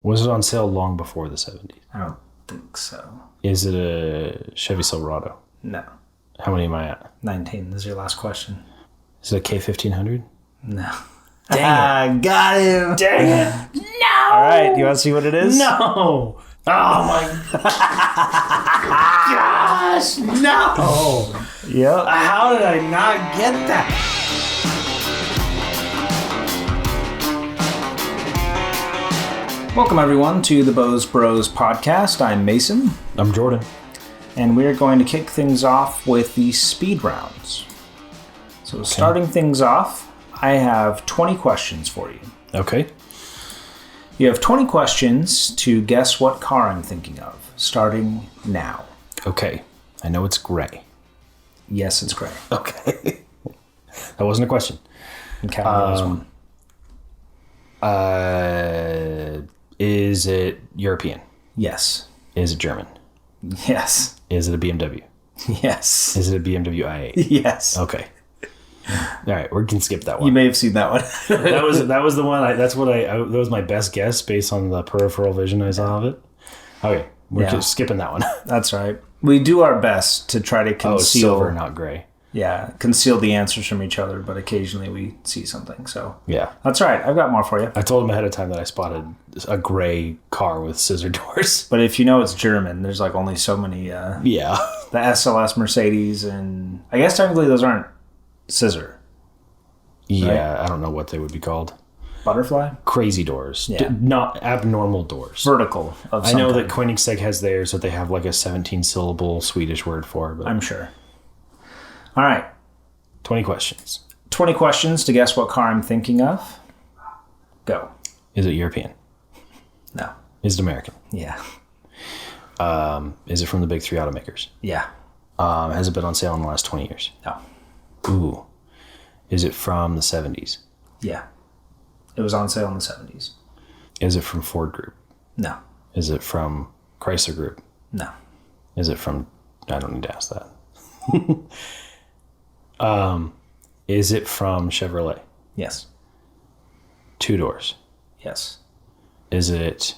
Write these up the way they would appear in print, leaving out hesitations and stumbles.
Was it on sale long before the 70s? I don't think so. Is it a Chevy Silverado? No. How many am I at? 19. This is your last question. Is it a K1500? No. Dang it. Got him. Dang it. No! All right. You want to see what it is? No! Oh my gosh! No! Yep. How did I not get that? Welcome, everyone, to the Bose Bros podcast. I'm Mason. I'm Jordan. And we're going to kick things off with the speed rounds. So starting things off, I have 20 questions for you. Okay. You have 20 questions to guess what car I'm thinking of, starting now. Okay. I know it's gray. Yes, it's gray. Okay. That wasn't a question. And count one. Is it European? Yes. Is it German? Yes. Is it a BMW? Yes. Is it a BMW i8? Yes. Okay. All right, we can skip that one. You may have seen that one. that was the one. That was my best guess based on the peripheral vision I saw of it. Okay, we're just skipping that one. That's right. We do our best to try to conceal. Oh, silver, not gray. Yeah, conceal the answers from each other, but occasionally we see something. So yeah, that's right. I've got more for you. I told him ahead of time that I spotted a gray car with scissor doors. But if you know it's German, there's like only so many. Yeah, the SLS Mercedes, and I guess technically those aren't scissor. Yeah, right? I don't know what they would be called. Butterfly? Crazy doors. Yeah. Not abnormal doors. Vertical. I know that Koenigsegg has theirs that they have like a 17-syllable Swedish word for. But I'm sure. All right. 20 questions. 20 questions to guess what car I'm thinking of. Go. Is it European? No. Is it American? Yeah. Is it from the big three automakers? Yeah. Has it been on sale in the last 20 years? No. Ooh. Is it from the 70s? Yeah. It was on sale in the 70s. Is it from Ford Group? No. Is it from Chrysler Group? No. Is it from... I don't need to ask that. Is it from Chevrolet? Yes. Two doors. Yes. Is it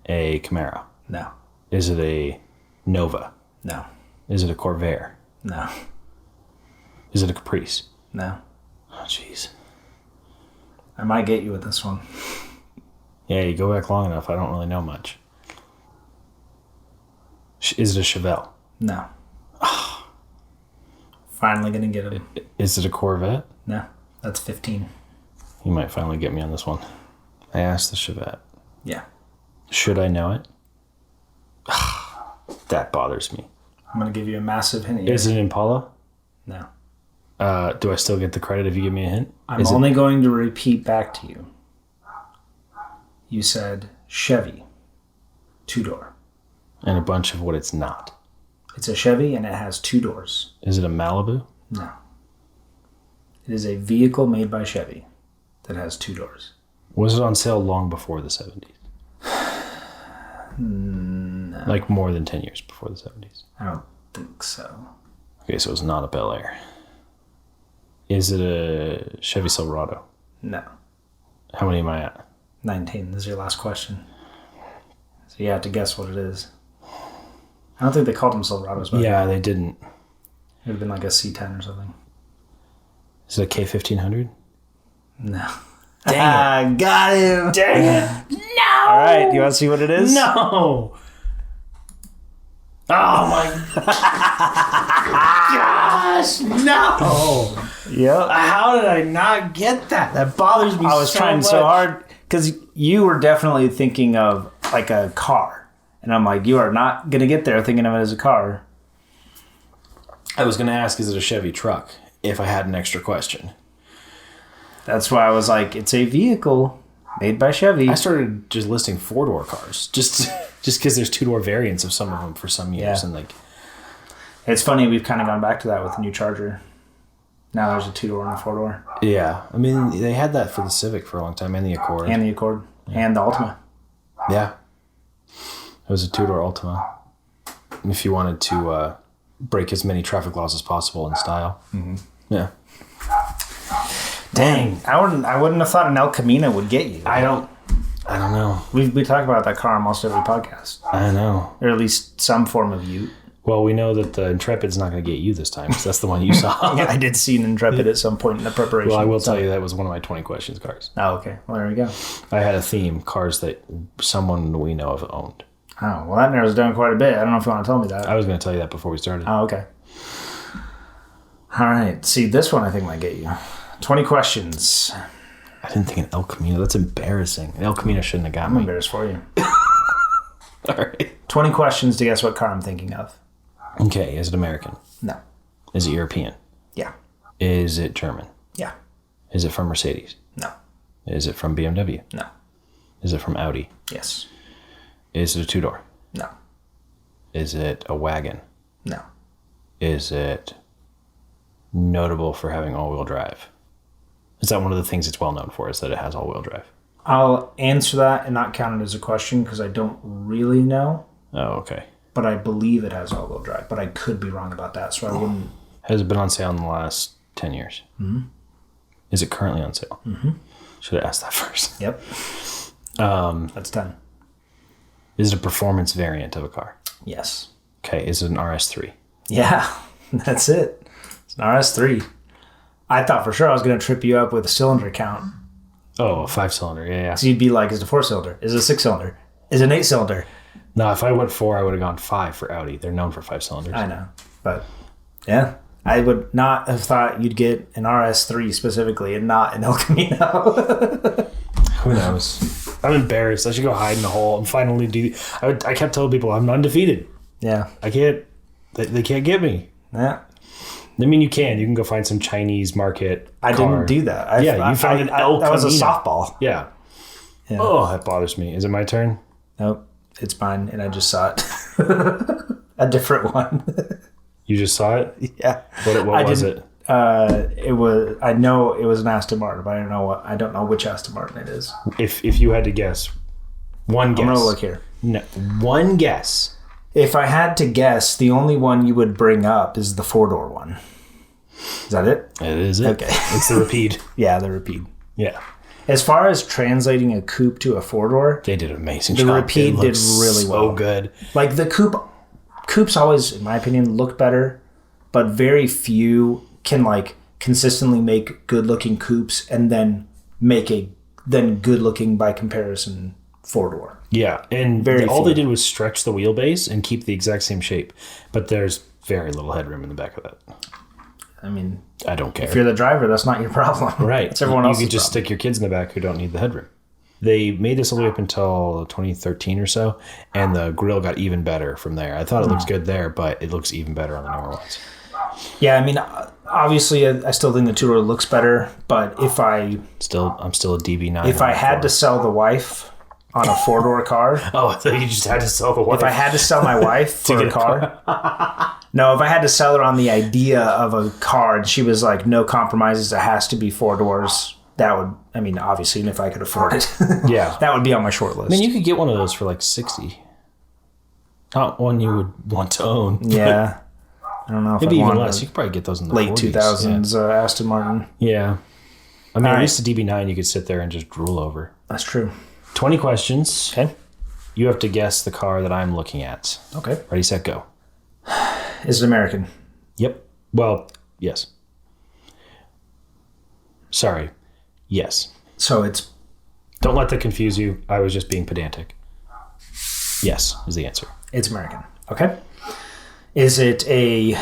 a Camaro? No. Is it a Nova? No. Is it a Corvair? No. Is it a Caprice? No. Oh, jeez. I might get you with this one. Yeah, you go back long enough, I don't really know much. Is it a Chevelle? No. Finally gonna get him. Is it a Corvette? No. That's 15. You might finally get me on this one. I asked the Chevette. Yeah. Should I know it? That bothers me. I'm gonna give you a massive hint here. Is it an Impala? No. Do I still get the credit if you give me a hint? I'm only going to repeat back to you. You said Chevy. Two-door. And a bunch of what it's not. It's a Chevy and it has two doors. Is it a Malibu? No. It is a vehicle made by Chevy that has two doors. Was it on sale long before the 70s? No. Like more than 10 years before the 70s? I don't think so. Okay, so it's not a Bel Air. Is it a Chevy Silverado? No. How many am I at? 19. This is your last question. So you have to guess what it is. I don't think they called them Silverados, but Yeah, they didn't. it would have been like a C10 or something. Is it a K1500? No. Dang it. Got him. Dang it. No! All right, you want to see what it is? No! Oh my gosh! No! Yep. How did I not get that? That bothers me. I was trying so hard because you were definitely thinking of like a car. And I'm like, you are not going to get there thinking of it as a car. I was going to ask, is it a Chevy truck? If I had an extra question. That's why I was like, it's a vehicle made by Chevy. I started just listing four-door cars. Just because there's two-door variants of some of them for some years. Yeah. And like, It's funny, we've kind of gone back to that with the new Charger. Now there's a two-door and a four-door. yeah. I mean, they had that for the Civic for a long time and the Accord. And the Accord. Yeah. And the Altima. Yeah. It was a two-door Altima. And if you wanted to break as many traffic laws as possible in style. Mm-hmm. Yeah. Dang. I wouldn't have thought an El Camino would get you. I I don't know. We talk about that car almost every podcast, I know. or at least some form of ute. Well, we know that the Intrepid's not going to get you this time because that's the one you saw. Yeah, I did see an Intrepid at some point in the preparation. Well, I will tell you that was one of my 20 questions cars. Oh, okay. Well, there we go. I had a theme, cars that someone we know of owned. Oh, well, that narrows down quite a bit. I don't know if you want to tell me that. I was going to tell you that before we started. Oh, okay. All right. See, this one I think might get you. 20 questions. I didn't think an El Camino. That's embarrassing. An El Camino shouldn't have got I'm me. embarrassed for you. All right. 20 questions to guess what car I'm thinking of. Okay, is it American? No. Is it European? Yeah. Is it German? Yeah. Is it from Mercedes? No. Is it from BMW? No. Is it from Audi? Yes. Is it a two-door? No. Is it a wagon? No. Is it notable for having all-wheel drive? Is that one of the things it's well known for, is that it has all-wheel drive? I'll answer that and not count it as a question because I don't really know, Oh, okay. but I believe it has all-wheel drive, but I could be wrong about that, so I wouldn't. Has it been on sale in the last 10 years? Mm-hmm. Is it currently on sale? Mm-hmm. Should have asked that first. Yep. That's 10. Is it a performance variant of a car? Yes. Okay, is it an RS3? Yeah, that's it. It's an RS3. I thought for sure I was going to trip you up with a cylinder count. Oh, a 5-cylinder, yeah. So you'd be like, is it a 4-cylinder? Is it a 6-cylinder? Is it an 8-cylinder? No, if I went 4, I would have gone 5 for Audi. They're known for 5-cylinders. I know. But yeah, I would not have thought you'd get an RS3 specifically and not an El Camino. Who knows? I'm embarrassed. I should go hide in a hole and finally do. I kept telling people I'm undefeated. Yeah. I can't. They can't get me. Yeah. I mean, you can. You can go find some Chinese market. I car. didn't do that. Yeah, you found an El That was a Camino. softball. Yeah. Yeah. Oh, that bothers me. Is it my turn? Nope. It's mine, and I just saw it. A different one. You just saw it? Yeah. What was it? It was. I know it was an Aston Martin, but I don't know which Aston Martin it is. If you had to guess, one guess. I'm gonna look here. No, one guess. If I had to guess, the only one you would bring up is the 4-door one. Is that it? It is it. Okay. It's the Rapide. Yeah, the Rapide. Yeah. As far as translating a coupe to a 4-door, They did an amazing the job. Rapide It did looks really well. So good. like the coupes always, in my opinion, look better, but very few can like consistently make good-looking coupes and then make good-looking by comparison 4-door. Yeah, and Very all few. they did was stretch the wheelbase and keep the exact same shape. But there's very little headroom in the back of that. I mean, I don't care. if you're the driver, that's not your problem. Right. It's everyone You else's could just problem. stick your kids in the back who don't need the headroom. They made this all the way up until 2013 or so, and the grill got even better from there. I thought it looks good there, but it looks even better on the newer ones. Yeah, I mean, obviously, I still think the 2-door looks better, but if I I'm still a DB9. if I had to sell the wife on a 4-door car, Oh, I thought you just had to sell the wife. if I had to sell my wife for get a a car, no, if I had to sell her on the idea of a car and she was like, no compromises, it has to be 4 doors, that would, I mean, obviously, and if I could afford it, Yeah. that would be on my short list. I mean, you could get one of those for like 60. Not one you would want to own. Yeah. I don't know if Maybe I even want less. a You could probably get those in the late 40s. 2000s Aston Martin. Yeah. I mean, All at right. least the DB9 you could sit there and just drool over. That's true. 20 questions. Okay. You have to guess the car that I'm looking at. Okay. Ready, set, go. Is it American? Yep. Well, yes. Sorry. Yes. So it's Don't let that confuse you. I was just being pedantic. Yes is the answer. American. Okay. Is it a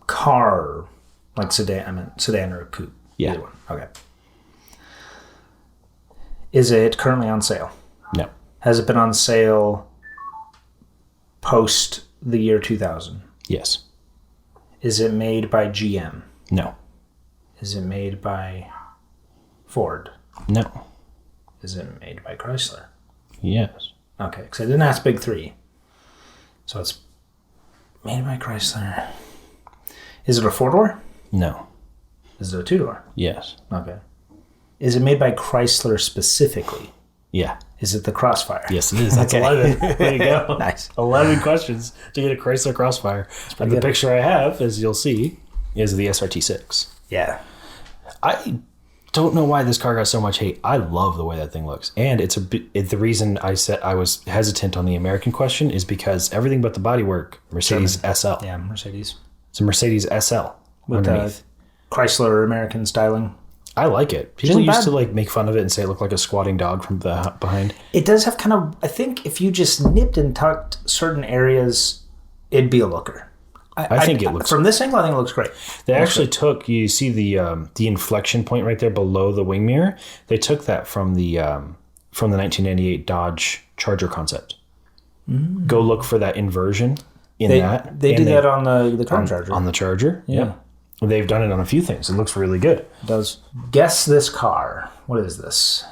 car, like sedan or a coupe? Yeah. Either one. Okay. Is it currently on sale? No. Has it been on sale post the year 2000? Yes. Is it made by GM? No. Is it made by Ford? No. Is it made by Chrysler? Yes. Okay, because I didn't ask big three. So it's made by Chrysler. Is it a 4-door? No. Is it a 2-door? Yes. Okay. Is it made by Chrysler specifically? Yeah. Is it the Crossfire? Yes, it is. That's Okay. 11. There you go. Nice. 11 questions to get a Chrysler Crossfire. And the good. picture I have, as you'll see, is the SRT6. Yeah. I don't know why this car got so much hate. I love the way that thing looks, and the reason I said I was hesitant on the American question is because everything but the bodywork, Mercedes SL. Yeah, Mercedes It's a Mercedes SL with underneath. Chrysler American styling. I like it. People isn't used bad. to like make fun of it and say it looked like a squatting dog from the behind. It does have kind of. I think if you just nipped and tucked certain areas, it'd be a looker. I think it looks from this angle. I think it looks great. They actually took, you see the inflection point right there below the wing mirror. They took that from the 1998 Dodge Charger concept. Go look for that inversion in that. They did that on the car Charger. On the Charger. Yeah. They've done it on a few things. It looks really good. It does. Guess this car. What is this?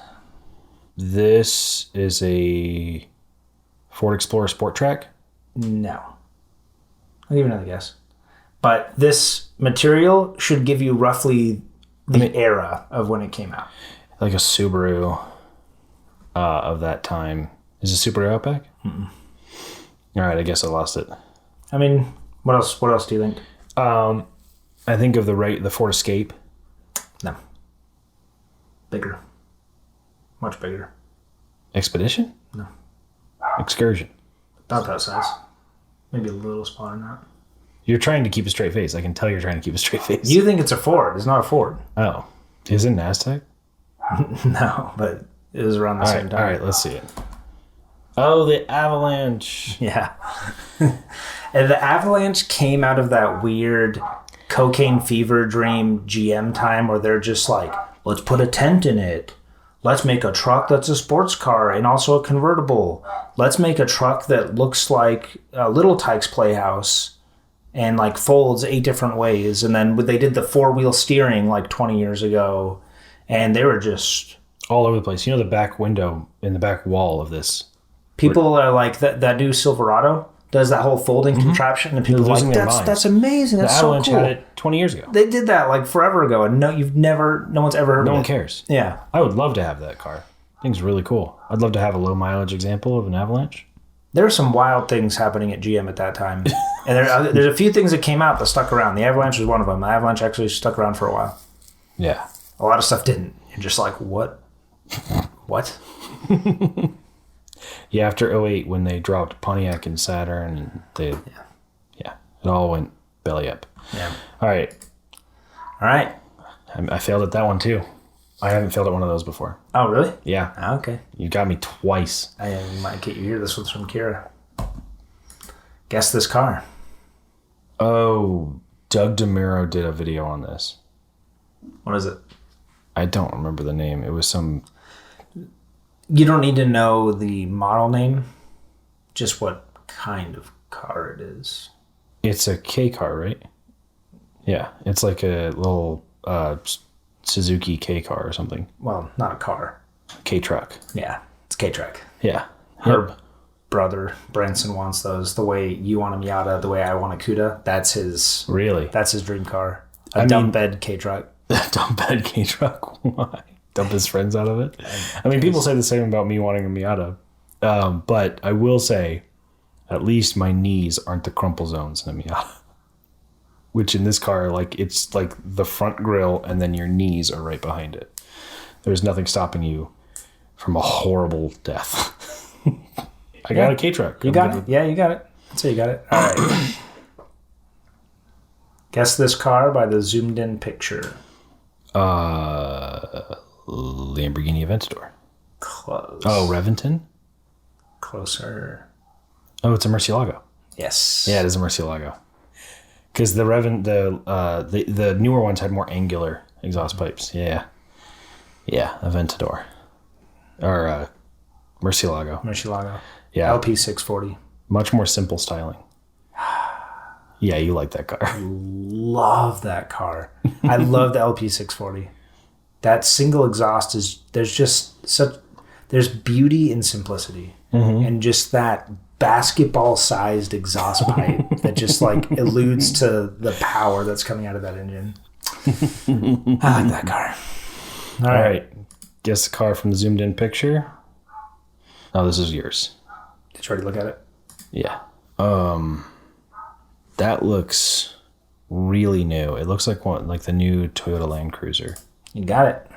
This is a Ford Explorer Sport Track. No. I'll give you another guess. But this material should give you roughly the era of when it came out. Like a Subaru of that time. Is a Subaru Outback? Mm-mm. All right, I guess I lost it. I mean, what else? What else do you think? I think of the Ford Escape. No. Bigger. Much bigger. Expedition? No. Excursion. About that size. Maybe a little smaller than that. You're trying to keep a straight face. I can tell you're trying to keep a straight face. You think it's a Ford. It's not a Ford. Oh. Is it an Aztec? No, but it was around the same time. All right, let's see it. Oh, the Avalanche. Yeah. And the Avalanche came out of that weird cocaine fever dream GM time where they're just like, let's put a tent in it. Let's make a truck that's a sports car and also a convertible. Let's make a truck that looks like Little Tykes Playhouse and like folds 8 different ways. And then they did the 4-wheel steering like 20 years ago. And they were just... all over the place. You know the back window in the back wall of this. People are like, that new Silverado does that whole folding contraption. And people are like, that's amazing. That's so Avalanche cool. had it 20 years ago. They did that like forever ago, and no one's ever heard of it. No one cares. Yeah. I would love to have that car. Thing's really cool. I'd love to have a low mileage example of an Avalanche. There were some wild things happening at GM at that time. And there's a few things that came out that stuck around. The Avalanche was one of them. The Avalanche actually stuck around for a while. Yeah. A lot of stuff didn't. You're just like, what? What? Yeah, after 08 when they dropped Pontiac and Saturn, and it all went belly up. Yeah. All right. All right. I failed at that one too. I haven't failed at one of those before. Oh, really? Yeah. Okay. You got me twice. I might get you here. This one's from Kira. Guess this car. Oh, Doug DeMuro did a video on this. What is it? I don't remember the name. It was some... You don't need to know the model name, just what kind of car it is. It's a K car, right? Yeah. It's like a little Suzuki K car or something. Well, not a car. K truck. Yeah, it's K-Track. Yeah. Her brother, Branson, wants those. The way you want a Miata, the way I want a Cuda, that's his Really? That's his dream car. A dump bed K-Truck. Dump bed K truck? Why? Dump his friends out of it? I mean, people say the same about me wanting a Miata. But I will say, at least my knees aren't the crumple zones in a Miata. Which in this car, like, it's like the front grille and then your knees are right behind it. There's nothing stopping you from a horrible death. I got a K-Truck. You got it? Yeah, you got it. I'd say you got it. All right. Guess this car by the zoomed in picture. Lamborghini Aventador. Close. Oh, Reventon? Closer. Oh, it's a Murcielago. Yes. Yeah, it is a Murcielago. Because the newer ones had more angular exhaust pipes. Yeah. Yeah, Aventador. Or Murcielago. Murcielago. Yeah. LP640. Much more simple styling. Yeah, you like that car. Love that car. I love the LP640. That single exhaust there's beauty in simplicity. Mm-hmm. And just that basketball-sized exhaust pipe that just like alludes to the power that's coming out of that engine. I like that car. All right. Guess the car from the zoomed in picture. Oh, this is yours. Did you already look at it? Yeah. That looks really new. It looks like the new Toyota Land Cruiser. You got it.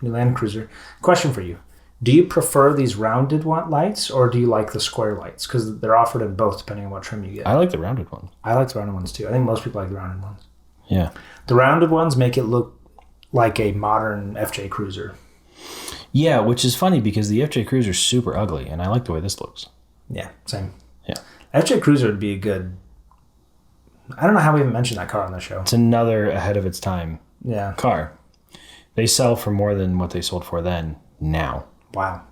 New Land Cruiser. Question for you. Do you prefer these rounded lights or do you like the square lights? Because they're offered in both depending on what trim you get. I like the rounded one. I like the rounded ones too. I think most people like the rounded ones. Yeah. The rounded ones make it look like a modern FJ Cruiser. Yeah, which is funny because the FJ Cruiser is super ugly, and I like the way this looks. Yeah, same. Yeah. FJ Cruiser would be a good... I don't know how we even mentioned that car on the show. It's another ahead of its time Yeah. car. They sell for more than what they sold for then, now. Wow.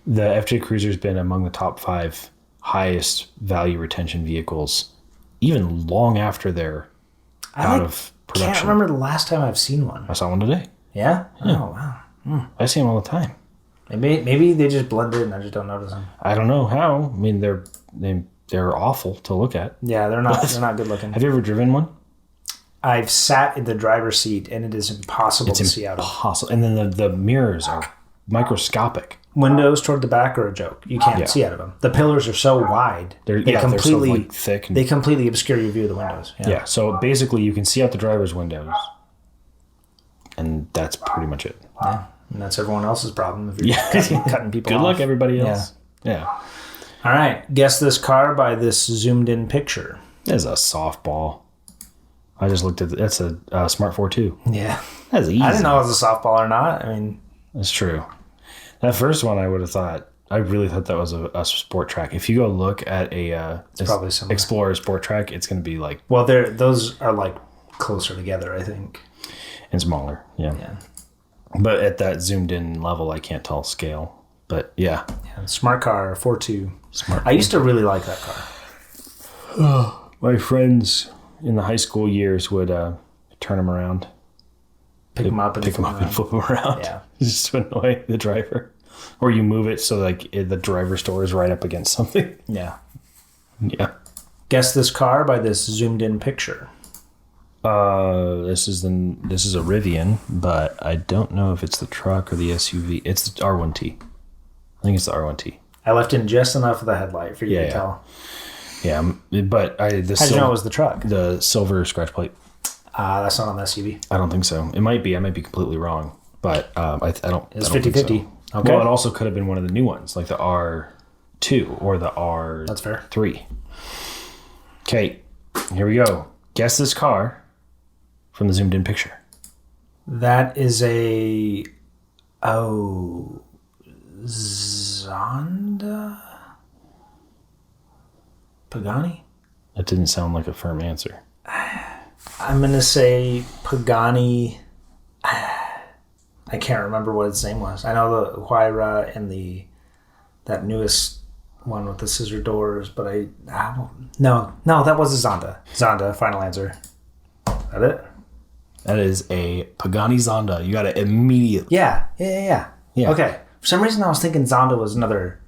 The FJ Cruiser's been among the top 5 highest value retention vehicles, even long after they're out of production. I can't remember the last time I've seen one. I saw one today. Yeah? Oh, wow. I see them all the time. Maybe they just blend in and I just don't notice them. I don't know how. I mean, they're awful to look at. Yeah, they're not good looking. Have you ever driven one? I've sat in the driver's seat and it is impossible to see out of. Impossible. And then the mirrors are microscopic. Windows toward the back are a joke. You can't see out of them. The pillars are so wide. They're so like thick. They completely obscure your view of the windows. Yeah. So basically you can see out the driver's windows. And that's pretty much it. Yeah. And that's everyone else's problem if you're cutting people Good off. luck, everybody else. Yeah. All right. Guess this car by this zoomed in picture. That's a softball. I just looked at that's a Smart 4.2. Yeah. That's easy. I didn't know it was a softball or not. I mean, that's true. That first one I would have thought, I really thought that was a sport track. If you go look at it's probably similar. Explorer sport track, it's going to be like... Well, those are like closer together, I think. And smaller, yeah. But at that zoomed in level, I can't tell scale. But yeah. Smart car, 4.2. Smart. I used to really like that car. My friends in the high school years would turn them around. Pick them up and flip them around. Yeah. Just to annoy the driver. Or you move it so like the driver's door is right up against something. Yeah. Yeah. Guess this car by this zoomed in picture. This is a Rivian, but I don't know if it's the truck or the SUV. It's the R1T. I think it's the R1T. I left in just enough of the headlight for you to tell. Yeah, but How did you know it was the truck? The silver scratch plate. That's not on the SUV. I don't think so. It might be. I might be completely wrong, but I don't. It's 50-50. So. Okay. Well, it also could have been one of the new ones, like the R2 or the R. That's fair. 3. Okay, here we go. Guess this car from the zoomed in picture. That is a Zonda? Pagani? That didn't sound like a firm answer. I'm going to say Pagani. I can't remember what its name was. I know the Huayra and that newest one with the scissor doors, but I don't... No, that was a Zonda. Zonda, final answer. Is that it? That is a Pagani Zonda. You got it immediately. Yeah. Yeah. Okay. For some reason, I was thinking Zonda was another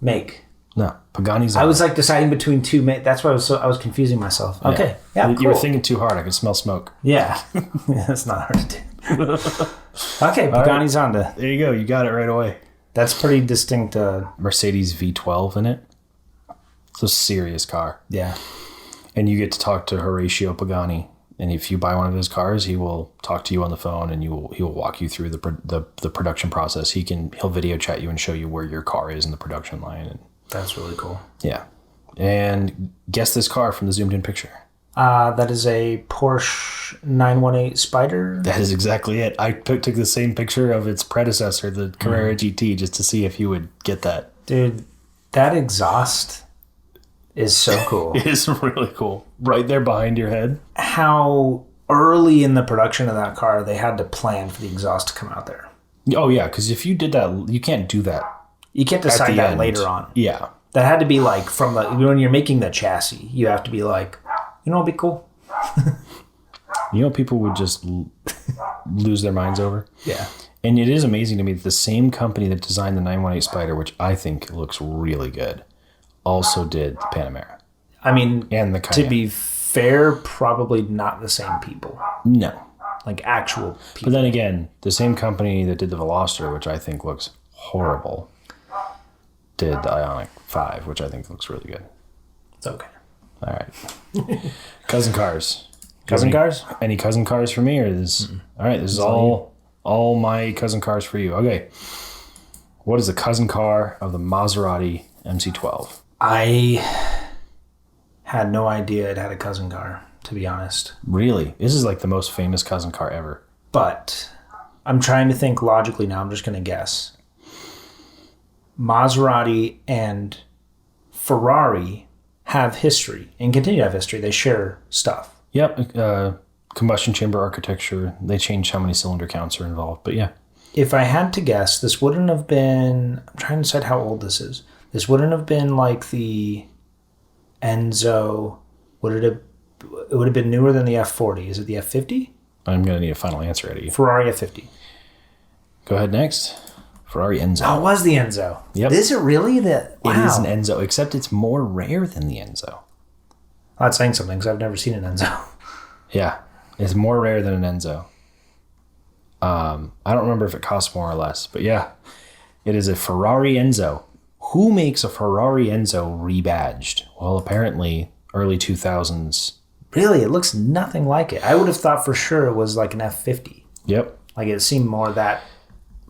make. No, Pagani Zonda. I was like deciding between two make. That's why I was confusing myself. Okay. Yeah, You cool. were thinking too hard. I could smell smoke. Yeah. That's not hard to do. Okay, Pagani Zonda. There you go. You got it right away. That's pretty distinct. Mercedes V12 in it. It's a serious car. Yeah. And you get to talk to Horatio Pagani. And if you buy one of his cars, he will talk to you on the phone and he will walk you through the production process. He'll video chat you and show you where your car is in the production line. And That's really cool. yeah. And guess this car from the zoomed in picture. That is a Porsche 918 Spider. That is exactly it. I took the same picture of its predecessor, the Carrera GT, just to see if you would get that. Dude, that exhaust is so cool. It is really cool. Right there behind your head. How early in the production of that car they had to plan for the exhaust to come out there. Oh, yeah, because if you did that, you can't do that. You can't decide that later on. Yeah. That had to be like when you're making the chassis, you have to be like, you know what'd be cool? You know, people would just lose their minds over. Yeah. And it is amazing to me that the same company that designed the 918 Spider, which I think looks really good, also did the Panamera. I mean, And the Cayenne. to be fair, probably not the same people. No. Like actual people. But then again, the same company that did the Veloster, which I think looks horrible, did the Ioniq 5, which I think looks really good. It's okay. All right. Cousin cars. Cousin cars? Any cousin cars for me? Or this? All right, this is all All my cousin cars for you. Okay. What is the cousin car of the Maserati MC12? I had no idea it had a cousin car, to be honest. Really? This is like the most famous cousin car ever. But I'm trying to think logically now. I'm just going to guess. Maserati and Ferrari have history and continue to have history. They share stuff. Yep. Combustion chamber architecture. They changed how many cylinder counts are involved. But yeah. If I had to guess, this wouldn't have been... I'm trying to decide how old this is. This wouldn't have been like the Enzo. It would have been newer than the F40. Is it the F50? I'm going to need a final answer out of you. Ferrari F50. Go ahead next. Ferrari Enzo. Oh, it was the Enzo. Yep. Is it really the... Wow. It is an Enzo, except it's more rare than the Enzo. That's saying something because I've never seen an Enzo. Yeah. It's more rare than an Enzo. I don't remember if it costs more or less, but yeah. It is a Ferrari Enzo. Who makes a Ferrari Enzo rebadged? Well, apparently early 2000s. Really? It looks nothing like it. I would have thought for sure it was like an F50. Yep. Like it seemed more that...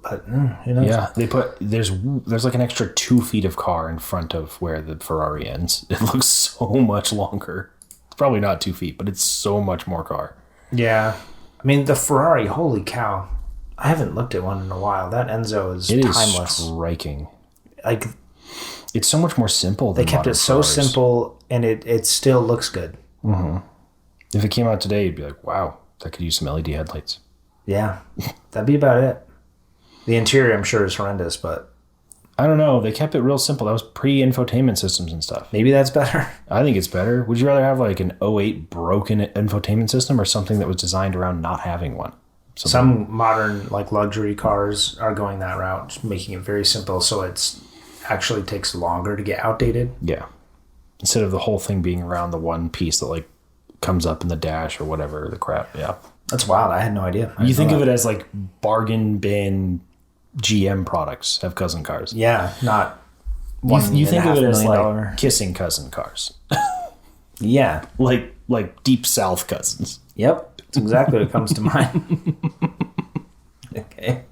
But who knows? Yeah, they put there's like an extra 2 feet of car in front of where the Ferrari ends. It looks so much longer. It's probably not 2 feet, but it's so much more car. Yeah. I mean, the Ferrari, holy cow. I haven't looked at one in a while. That Enzo is timeless. It is striking. Like, it's so much more simple than they kept it so Ferraris. simple, and it still looks good. Mm-hmm. If it came out today, you'd be like, wow, that could use some LED headlights. Yeah. That'd be about it. The interior, I'm sure, is horrendous, but... I don't know. They kept it real simple. That was pre-infotainment systems and stuff. Maybe that's better. I think it's better. Would you rather have like an '08 broken infotainment system or something that was designed around not having one? Some modern like luxury cars are going that route, just making it very simple so it's actually takes longer to get outdated. Yeah. Instead of the whole thing being around the one piece that like comes up in the dash or whatever, the crap. Yeah. That's wild. I had no idea. You think of it as like bargain bin GM products have cousin cars. Yeah, not You think of it as like $1.5 kissing cousin cars. Yeah. like deep south cousins. Yep. That's exactly what comes to mind. Okay.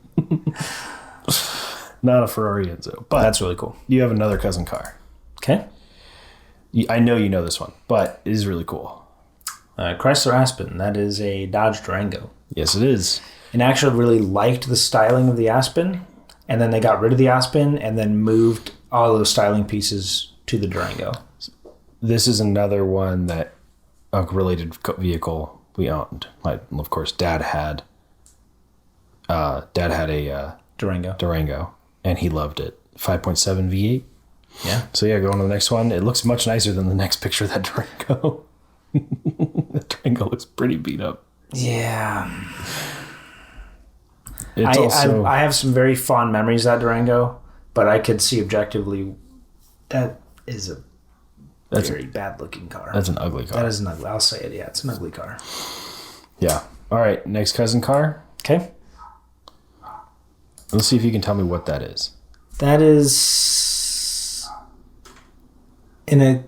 Not a Ferrari Enzo, but That's really cool. you have another cousin car. Okay. I know you know this one, but it is really cool. Chrysler Aspen. That is a Dodge Durango. Yes, it is. And I actually really liked the styling of the Aspen. And then they got rid of the Aspen and then moved all those styling pieces to the Durango. This is another one that a related vehicle we owned. Of course, Dad had a Durango. and he loved it. 5.7 V8. Yeah. So yeah, going to the next one. It looks much nicer than the next picture of that Durango. The Durango looks pretty beat up. Yeah. It's also I have some very fond memories of that Durango, but I could see objectively that is a very bad looking car. that's an ugly car. That is an ugly. I'll say it. Yeah, it's an ugly car. Yeah. All right, next cousin car. Okay. Let's see if you can tell me what that is. That is in a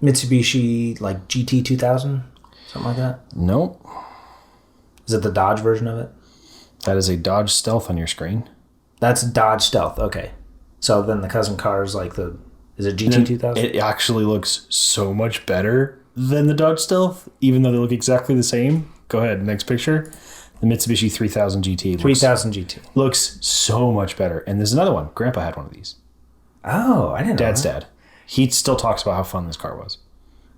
Mitsubishi like GT 2000, something like that. Nope. Is it the Dodge version of it? That is a Dodge Stealth on your screen. That's Dodge Stealth. Okay. So then the cousin car is like is it GT 2000? It actually looks so much better than the Dodge Stealth, even though they look exactly the same. Go ahead, next picture. The Mitsubishi 3000 GT. 3000 GT. Looks so much better. And there's another one. Grandpa had one of these. Oh, I didn't know. Dad's dad. He still talks about how fun this car was.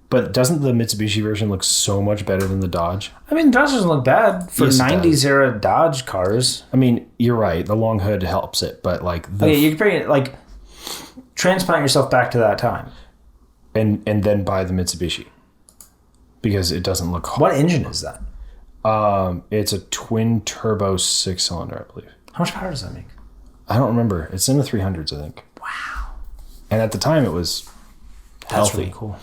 But doesn't the Mitsubishi version look so much better than the Dodge? I mean, Dodge doesn't look bad for Yes, it 90s era Dodge cars. I mean, you're right. The long hood helps it, but like Okay, you can bring it like transplant yourself back to that time. and then buy the Mitsubishi because it doesn't look. What engine is that? It's a twin turbo 6-cylinder, I believe. How much power does that make? I don't remember. It's in the 300s, I think. Wow. And at the time, it was That's healthy. really cool.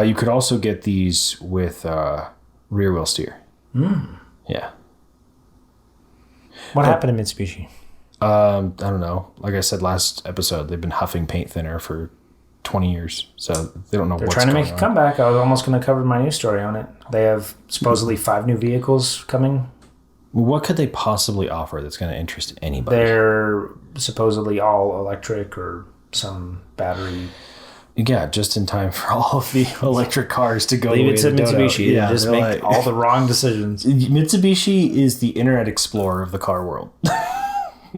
You could also get these with rear wheel steer. Yeah. What happened to Mitsubishi? I don't know. Like I said last episode, they've been huffing paint thinner for 20 years, so they don't know They're what's trying to going make a on. comeback. I was almost going to cover my news story on it. They have supposedly 5 new vehicles coming. What could they possibly offer that's going to interest anybody? They're supposedly all electric or some battery. Yeah, just in time for all of the electric cars to go. Leave it to Dodo. Mitsubishi. Yeah, and just they're make like- all the wrong decisions. Mitsubishi is the Internet Explorer of the car world.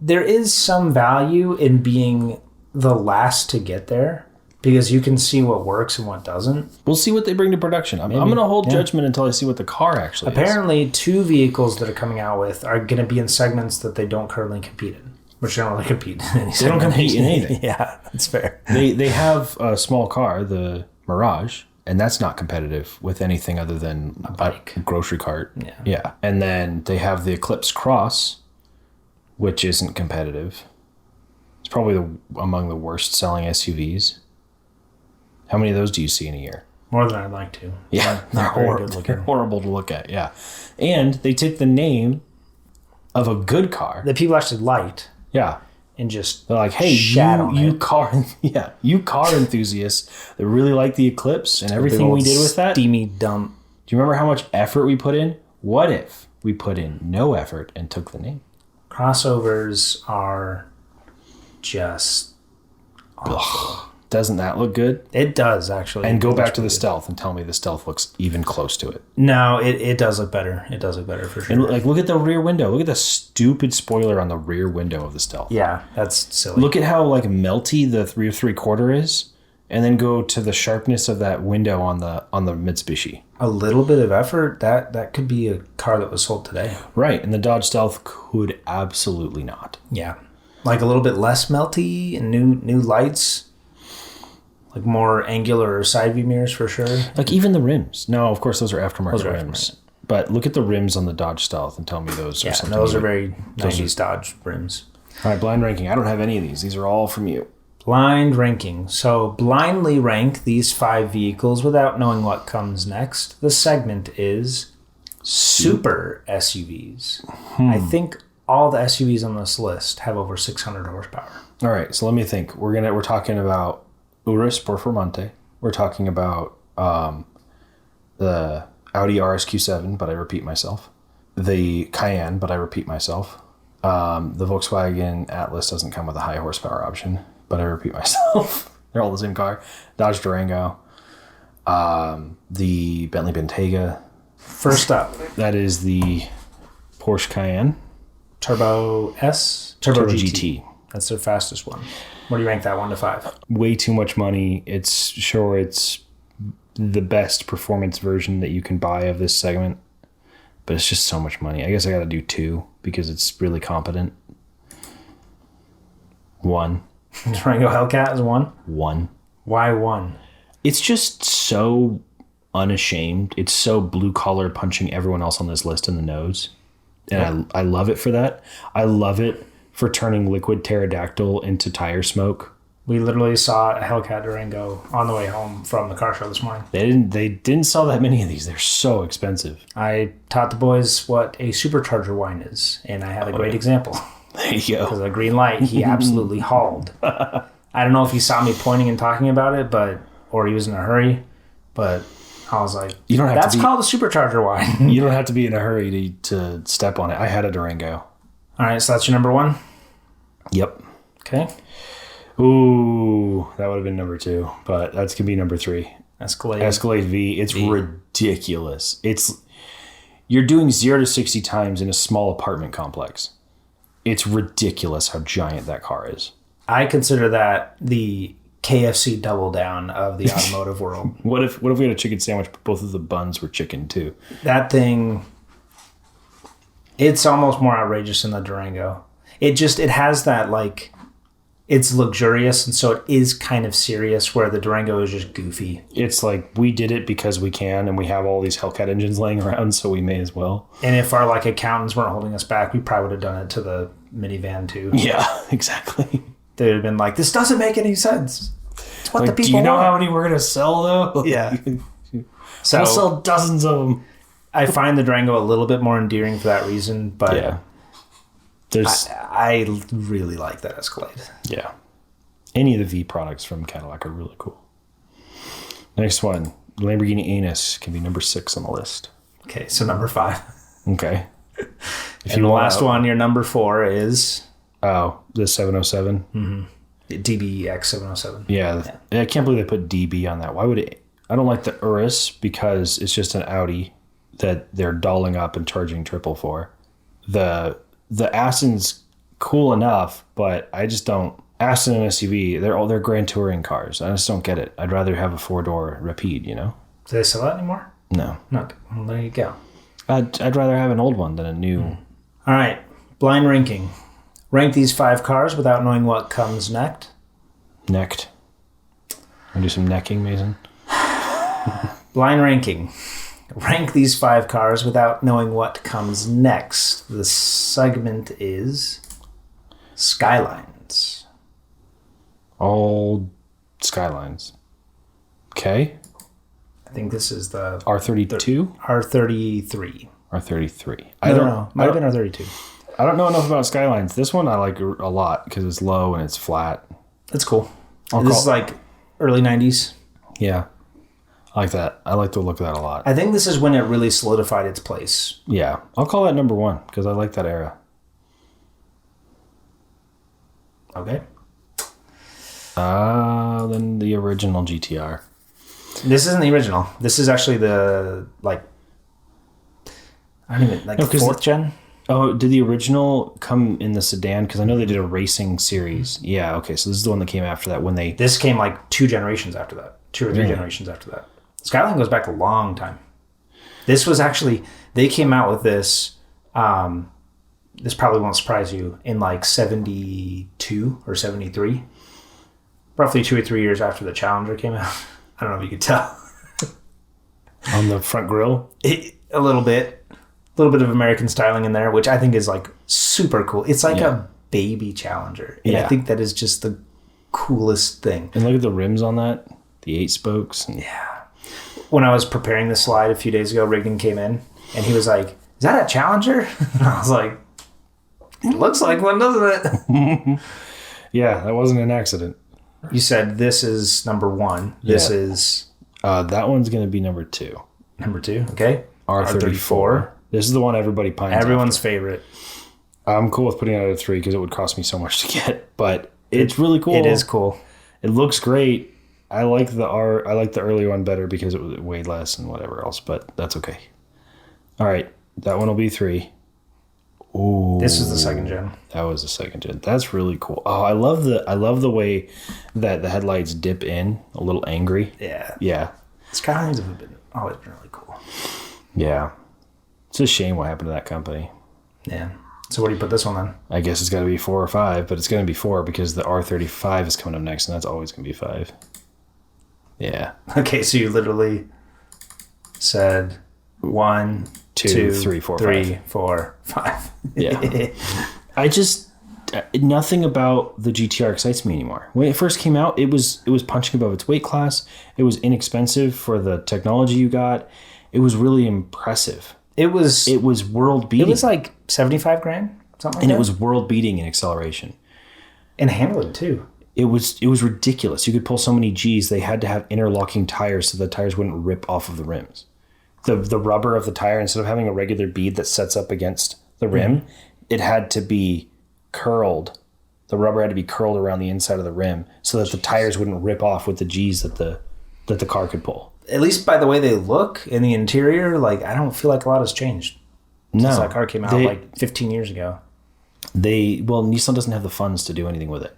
There is some value in being the last to get there because you can see what works and what doesn't. We'll see what they bring to production. I'm going to hold judgment until I see what the car actually is. Apparently, 2 vehicles that are coming out with are going to be in segments that they don't currently compete in. Which they don't really compete in any They don't compete in anything. Yeah, that's fair. They have a small car, the Mirage, and that's not competitive with anything other than a bike. grocery cart. Yeah. And then they have the Eclipse Cross, which isn't competitive. It's probably among the worst selling SUVs. How many of those do you see in a year? More than I'd like to. Yeah, they're Not very horrible. good looking. They're horrible to look at. Yeah, and they took the name of a good car. That people actually liked Yeah, and just they're like, hey, shat on you it. you car enthusiasts that really like the Eclipse and everything we did with that. Do steamy dump. you remember how much effort we put in? What if we put in no effort and took the name? Crossovers are just Doesn't that look good? it does actually. And go It back looks to the pretty Stealth and tell me the Stealth looks even close to it. good. No, it does look better. It does look better for sure. And like, look at the rear window. Look at the stupid spoiler on the rear window of the Stealth. Yeah, that's silly. Look at how like melty the 3 3/4 is, and then go to the sharpness of that window on the Mitsubishi. A little bit of effort, that could be a car that was sold today. Right, and the Dodge Stealth could absolutely not. Yeah. Like a little bit less melty and new lights. Like more angular side view mirrors for sure. Like even the rims. No, of course those are aftermarket Those are rims. But look at the rims on the Dodge Stealth and tell me those are Yeah, something. those you are would- very 90s Dodge rims. All right, blind ranking. I don't have any of these. These are all from you. Blind ranking. So blindly rank these 5 vehicles without knowing what comes next. The segment is super SUVs. I think all the SUVs on this list have over 600 horsepower. All right, so let me think. We're talking about Urus Performante. We're talking about the Audi RSQ7, but I repeat myself. The Cayenne, but I repeat myself. The Volkswagen Atlas doesn't come with a high horsepower option, but I repeat myself. They're all the same car. Dodge Durango. The Bentley Bentayga. First up, That is the Porsche Cayenne. Turbo S, Turbo GT. That's their fastest one. What do you rank that 1 to 5? Way too much money. It's the best performance version that you can buy of this segment, but it's just so much money. I guess I got to do 2 because it's really competent. 1. Durango Hellcat is 1. 1. Why 1? It's just so unashamed. It's so blue collar, punching everyone else on this list in the nose. And I love it for that. I love it for turning liquid pterodactyl into tire smoke. We literally saw a Hellcat Durango on the way home from the car show this morning. They didn't sell that many of these. They're so expensive. I taught the boys what a supercharger wine is, and I had a great example. There you go. Because a green light, he absolutely hauled. I don't know if he saw me pointing and talking about it, or he was in a hurry, but I was like, You don't have that's to be, called a supercharger wine. You don't have to be in a hurry to step on it. I had a Durango. All right, so that's your number 1. Yep. Okay. Ooh, that would have been number 2, but that's gonna be number 3. Escalade. Escalade V. It's ridiculous. You're doing 0 to 60 times in a small apartment complex. It's ridiculous how giant that car is. I consider that the KFC double down of the automotive world. What if we had a chicken sandwich, but both of the buns were chicken too? That thing, it's almost more outrageous than the Durango. It has that, like, it's luxurious, and so it is kind of serious, where the Durango is just goofy. It's like we did it because we can, and we have all these Hellcat engines laying around, so we may as well. And if our, like, accountants weren't holding us back, we probably would have done it to the minivan too. Yeah, exactly. They would have been like, this doesn't make any sense. It's what the people do you know want. how many we're gonna sell though? Yeah. We'll So sell dozens of them. I find the Durango a little bit more endearing for that reason, but Yeah. There's I really like that Escalade. yeah. Any of the V products from Cadillac are really cool. Next one, Lamborghini Anus can be number 6 on the list. Okay, so number 5. Okay. And the last one, your number 4 is? Oh, the 707? Mm-hmm. The DBX 707. Yeah. I can't believe they put DB on that. Why would it? I don't like the Urus because it's just an Audi that they're dolling up and charging triple for. The Aston's cool enough, but I just don't. Aston and SUV, they're Grand Touring cars. I just don't get it. I'd rather have a 4-door Rapide, you know? Do they sell that anymore? No. No. Well, there you go. I'd rather have an old one than a new. All right. Blind ranking. Rank these 5 cars without knowing what comes next. Necked. Want to do some necking, Mason? Blind ranking. Rank these 5 cars without knowing what comes next. The segment is Skylines. All Skylines. Okay. I think this is the R32? R33. R33. I don't know. Might have been R32. I don't know enough about Skylines. This one I like a lot because it's low and it's flat. That's cool. This is like early 90s. Yeah. I like that. I like the look of that a lot. I think this is when it really solidified its place. Yeah. I'll call that number 1 because I like that era. Okay. Then the original GTR. This isn't the original. This is actually the, I don't even, the 4th gen? Oh, did the original come in the sedan? Because I know they did a racing series. Yeah, okay. So this is the one that came after that when they... This came 2 generations after that. 2 or 3 generations after that. Skyline goes back a long time. This was actually... They came out with this... this probably won't surprise you. In 72 or 73. Roughly 2 or 3 years after the Challenger came out. I don't know if you could tell. On the front grille? A little bit. A little bit of American styling in there, which I think is super cool. It's a baby Challenger. And I think that is just the coolest thing. And look at the rims on that. The 8 spokes. Yeah. When I was preparing the slide a few days ago, Rigdon came in and he was like, "Is that a Challenger?" And I was like, "It looks like one, doesn't it?" Yeah, that wasn't an accident. You said this is number 1. This is... that one's going to be number 2. Number 2, okay. R34. This is the one everybody pines Everyone's favorite. I'm cool with putting it at a 3 because it would cost me so much to get, but it's really cool. It is cool. It looks great. I like the earlier one better because it weighed less and whatever else, but that's okay. All right, that one will be 3. Ooh, this is the 2nd gen. That was the 2nd gen. That's really cool. Oh, I love the way that the headlights dip in a little angry. Yeah. Yeah. Skylines have always been really cool. Yeah. It's a shame what happened to that company. Yeah. So what do you put this one on? I guess it's got to be 4 or 5, but it's going to be 4 because the R35 is coming up next, and that's always going to be 5. Yeah. Okay, so you literally said 1, 2, 3, 4, 5. Yeah. I just nothing about the GTR excites me anymore. When it first came out, it was punching above its weight class. It was inexpensive for the technology you got. It was really impressive. It was world beating. It was like $75,000, something like that. And it was world beating in acceleration. And handling too. It was ridiculous. You could pull so many G's. They had to have interlocking tires so the tires wouldn't rip off of the rims. The rubber of the tire, instead of having a regular bead that sets up against the rim, it had to be curled. The rubber had to be curled around the inside of the rim so that the tires wouldn't rip off with the G's that the car could pull. At least by the way they look in the interior, I don't feel like a lot has changed since that car came out 15 years ago. Nissan doesn't have the funds to do anything with it.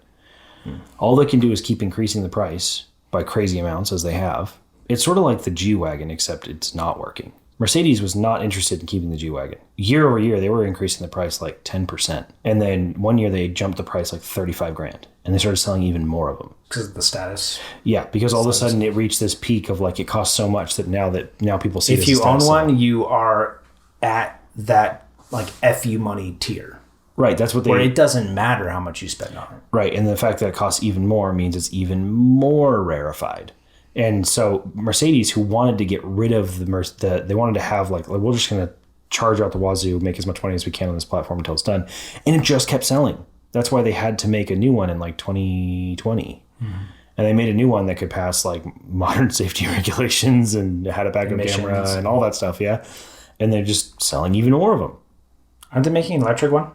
All they can do is keep increasing the price by crazy amounts as they have. It's sort of like the G-Wagon, except it's not working. Mercedes was not interested in keeping the G-Wagon. Year over year, they were increasing the price 10%. And then one year they jumped the price $35,000. And they started selling even more of them. Because of the status. Yeah, because all of a sudden it reached this peak of it costs so much that now people see it if you own one, you are at that FU money tier. Right, that's what where it doesn't matter how much you spend on it. Right, and the fact that it costs even more means it's even more rarefied. And so Mercedes, who wanted to get rid of they wanted to have we're just going to charge out the wazoo, make as much money as we can on this platform until it's done. And it just kept selling. That's why they had to make a new one in 2020. And they made a new one that could pass like modern safety regulations and had a backup Emissions. camera and all that stuff. Yeah. And they're just selling even more of them. Aren't they making an electric one?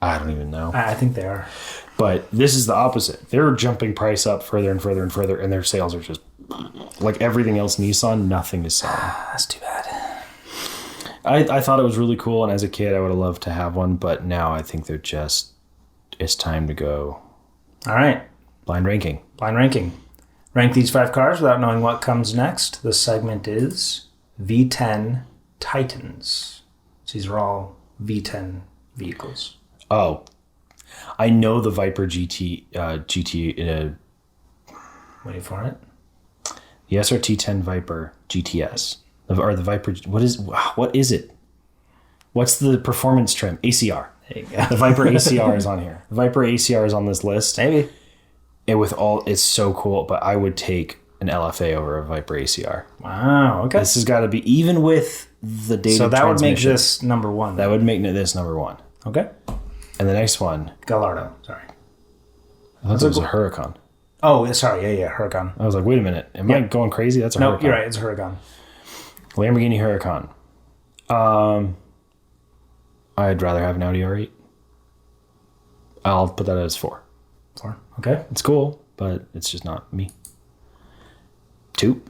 I don't even know. I think they are. But this is the opposite. They're jumping price up further and further and further, and their sales are just like everything else Nissan, nothing is selling. That's too bad. I thought it was really cool, and as a kid, I would have loved to have one, but now I think they're just, it's time to go All right. blind ranking. Blind ranking. Rank these 5 cars without knowing what comes next. This segment is V10 Titans. These are all V10 vehicles. Oh, I know the Viper GT, Waiting for it. the SRT10 Viper GTS, or the Viper, what is it? What's the performance trim? ACR. There you go. The Viper ACR is on here. The Viper ACR is on this list. Maybe. It's so cool, but I would take an LFA over a Viper ACR. Wow. Okay. This has got to be, even with the data So that would make transmission, this number 1. that would make this number 1. Okay. And the next one, Gallardo. Sorry. I thought it was a Huracan. Oh, sorry. Yeah. Huracan. I was like, wait a minute, am I going crazy? That's a No, Huracan. you're right. It's a Huracan. Lamborghini Huracan. I'd rather have an Audi R8. I'll put that as 4. 4. Okay. It's cool, but it's just not me. 2.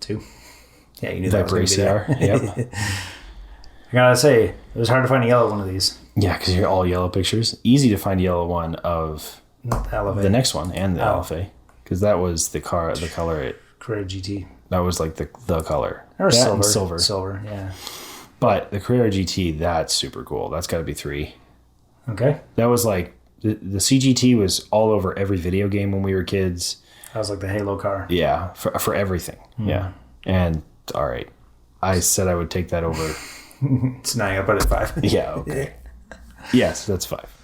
2. Yeah, you knew that Viper was gonna be there. ACR. Yep. I gotta say, it was hard to find a yellow one of these. Yeah, because you're all yellow pictures. Easy to find a yellow one of Not the Elevate. the next one and the Oh. LFA, because that was the color. Carrera GT. That was like the color. Or That silver. and silver. Silver, yeah. But the Carrera GT, that's super cool. That's got to be 3. Okay. That was like the CGT was all over every video game when we were kids. That was like the Halo car. Yeah, for everything. Hmm. Yeah, and all right, I said I would take that over. So now I put it at 5. Yeah. Okay. Yes, that's 5.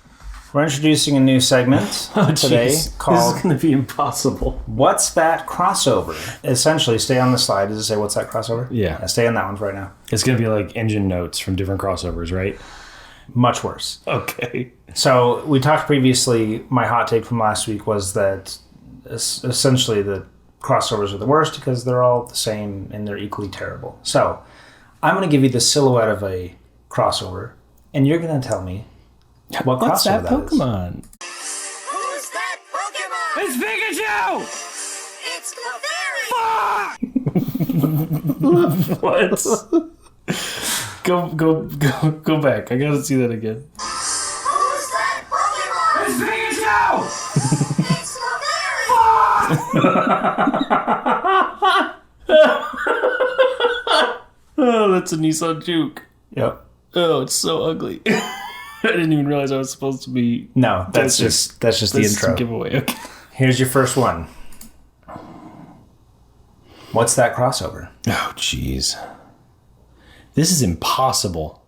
We're introducing a new segment today called This is going to be impossible. What's That Crossover? Essentially, stay on the slide. Does it say What's That Crossover? Yeah. Stay on that one for right now. It's going to be like engine notes from different crossovers, right? Much worse. Okay. So we talked previously, my hot take from last week was that essentially the crossovers are the worst because they're all the same and they're equally terrible. So I'm going to give you the silhouette of a crossover, and you're going to tell me what What's crossover that that is. Pokemon? Who's that Pokemon? It's Pikachu! It's Clefairy! What? Go back. I gotta see that again. Who's that Pokemon? It's Pikachu! It's Clefairy! Oh, that's a Nissan Juke. Yep. Oh, it's so ugly. I didn't even realize I was supposed to be. No, that's just the intro. Giveaway. Okay. Here's your first one. What's that crossover? Oh, jeez. This is impossible.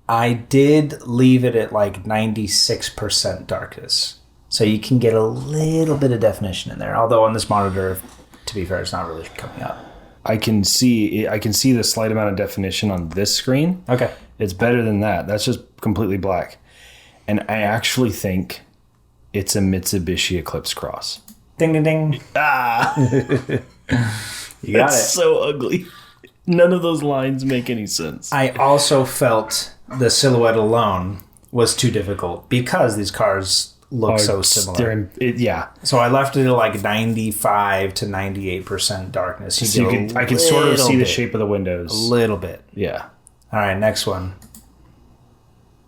I did leave it at like 96% darkness. So you can get a little bit of definition in there. Although on this monitor, to be fair, it's not really coming up. I can see the slight amount of definition on this screen. Okay. It's better than that. That's just completely black. And I actually think it's a Mitsubishi Eclipse Cross. Ding, ding, ding. Ah! You got It's it. so ugly. None of those lines make any sense. I also felt the silhouette alone was too difficult because these cars look so similar. Yeah. So I left it at like 95 to 98% darkness. So I can sort of see the shape of the windows. A little bit. Yeah. All right, next one.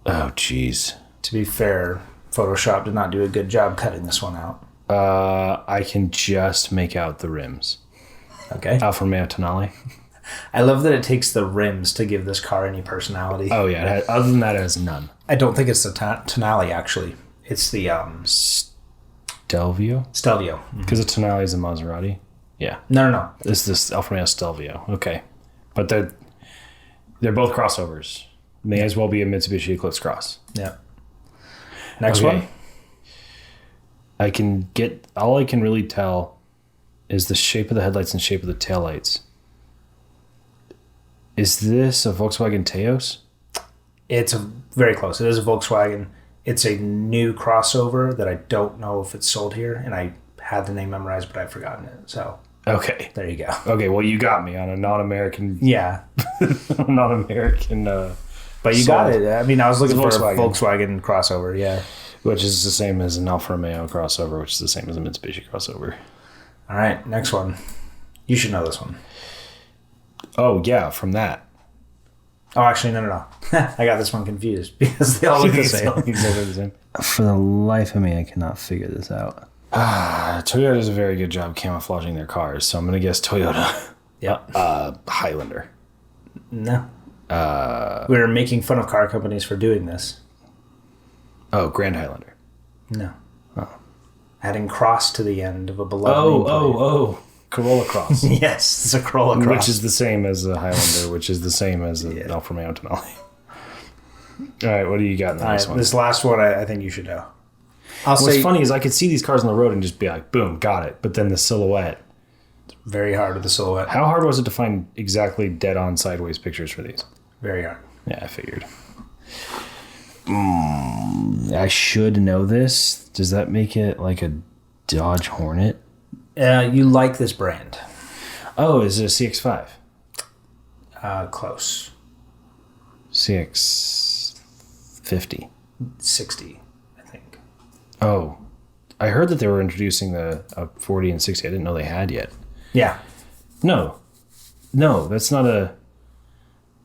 Oh, jeez. To be fair, Photoshop did not do a good job cutting this one out. I can just make out the rims. Okay. Alfa Romeo Tonale. I love that it takes the rims to give this car any personality. Oh, yeah. Other than that, it has none. I don't think it's the Tonale, actually. It's the Stelvio? Stelvio. Because the Tonale is a Maserati. Yeah. No. This is Alfa Romeo Stelvio. Okay. But they're both crossovers. May as well be a Mitsubishi Eclipse Cross. Yeah. Next Okay. one. All I can really tell is the shape of the headlights and shape of the taillights. Is this a Volkswagen Teos? It's very close. It is a Volkswagen. It's a new crossover that I don't know if it's sold here, and I had the name memorized, but I've forgotten it. So Okay. there you go. Okay, well, you got me on a non-American, Yeah, non-American, but you got it. I mean, I was looking for a Volkswagen. Volkswagen crossover. Yeah. which is the same as an Alfa Romeo crossover, which is the same as a Mitsubishi crossover. All right, next one. You should know this one. Oh, yeah, from that. Oh, actually, no. I got this one confused because they all look the same. Exactly the same. For the life of me, I cannot figure this out. Toyota does a very good job camouflaging their cars, so I'm going to guess Toyota. Yep. Highlander. No. We're making fun of car companies for doing this. Oh, Grand Highlander. No. Adding cross to the end of a beloved nameplate. Oh. Corolla Cross. Yes, it's a Corolla Cross. Which is the same as a Highlander, which is the same as an Alfa Romeo Tonale. All right, what do you got in the All next right, one? this last one I think you should know. I'll What's say funny is I could see these cars on the road and just be like, boom, got it. But then the silhouette. very hard with the silhouette. How hard was it to find exactly dead-on sideways pictures for these? Very hard. Yeah, I figured. I should know this. Does that make it like a Dodge Hornet? You like this brand. Oh, is it a CX-5? Close. CX-50. 60, I think. Oh, I heard that they were introducing the 40 and 60. I didn't know they had yet. Yeah. No, that's not a...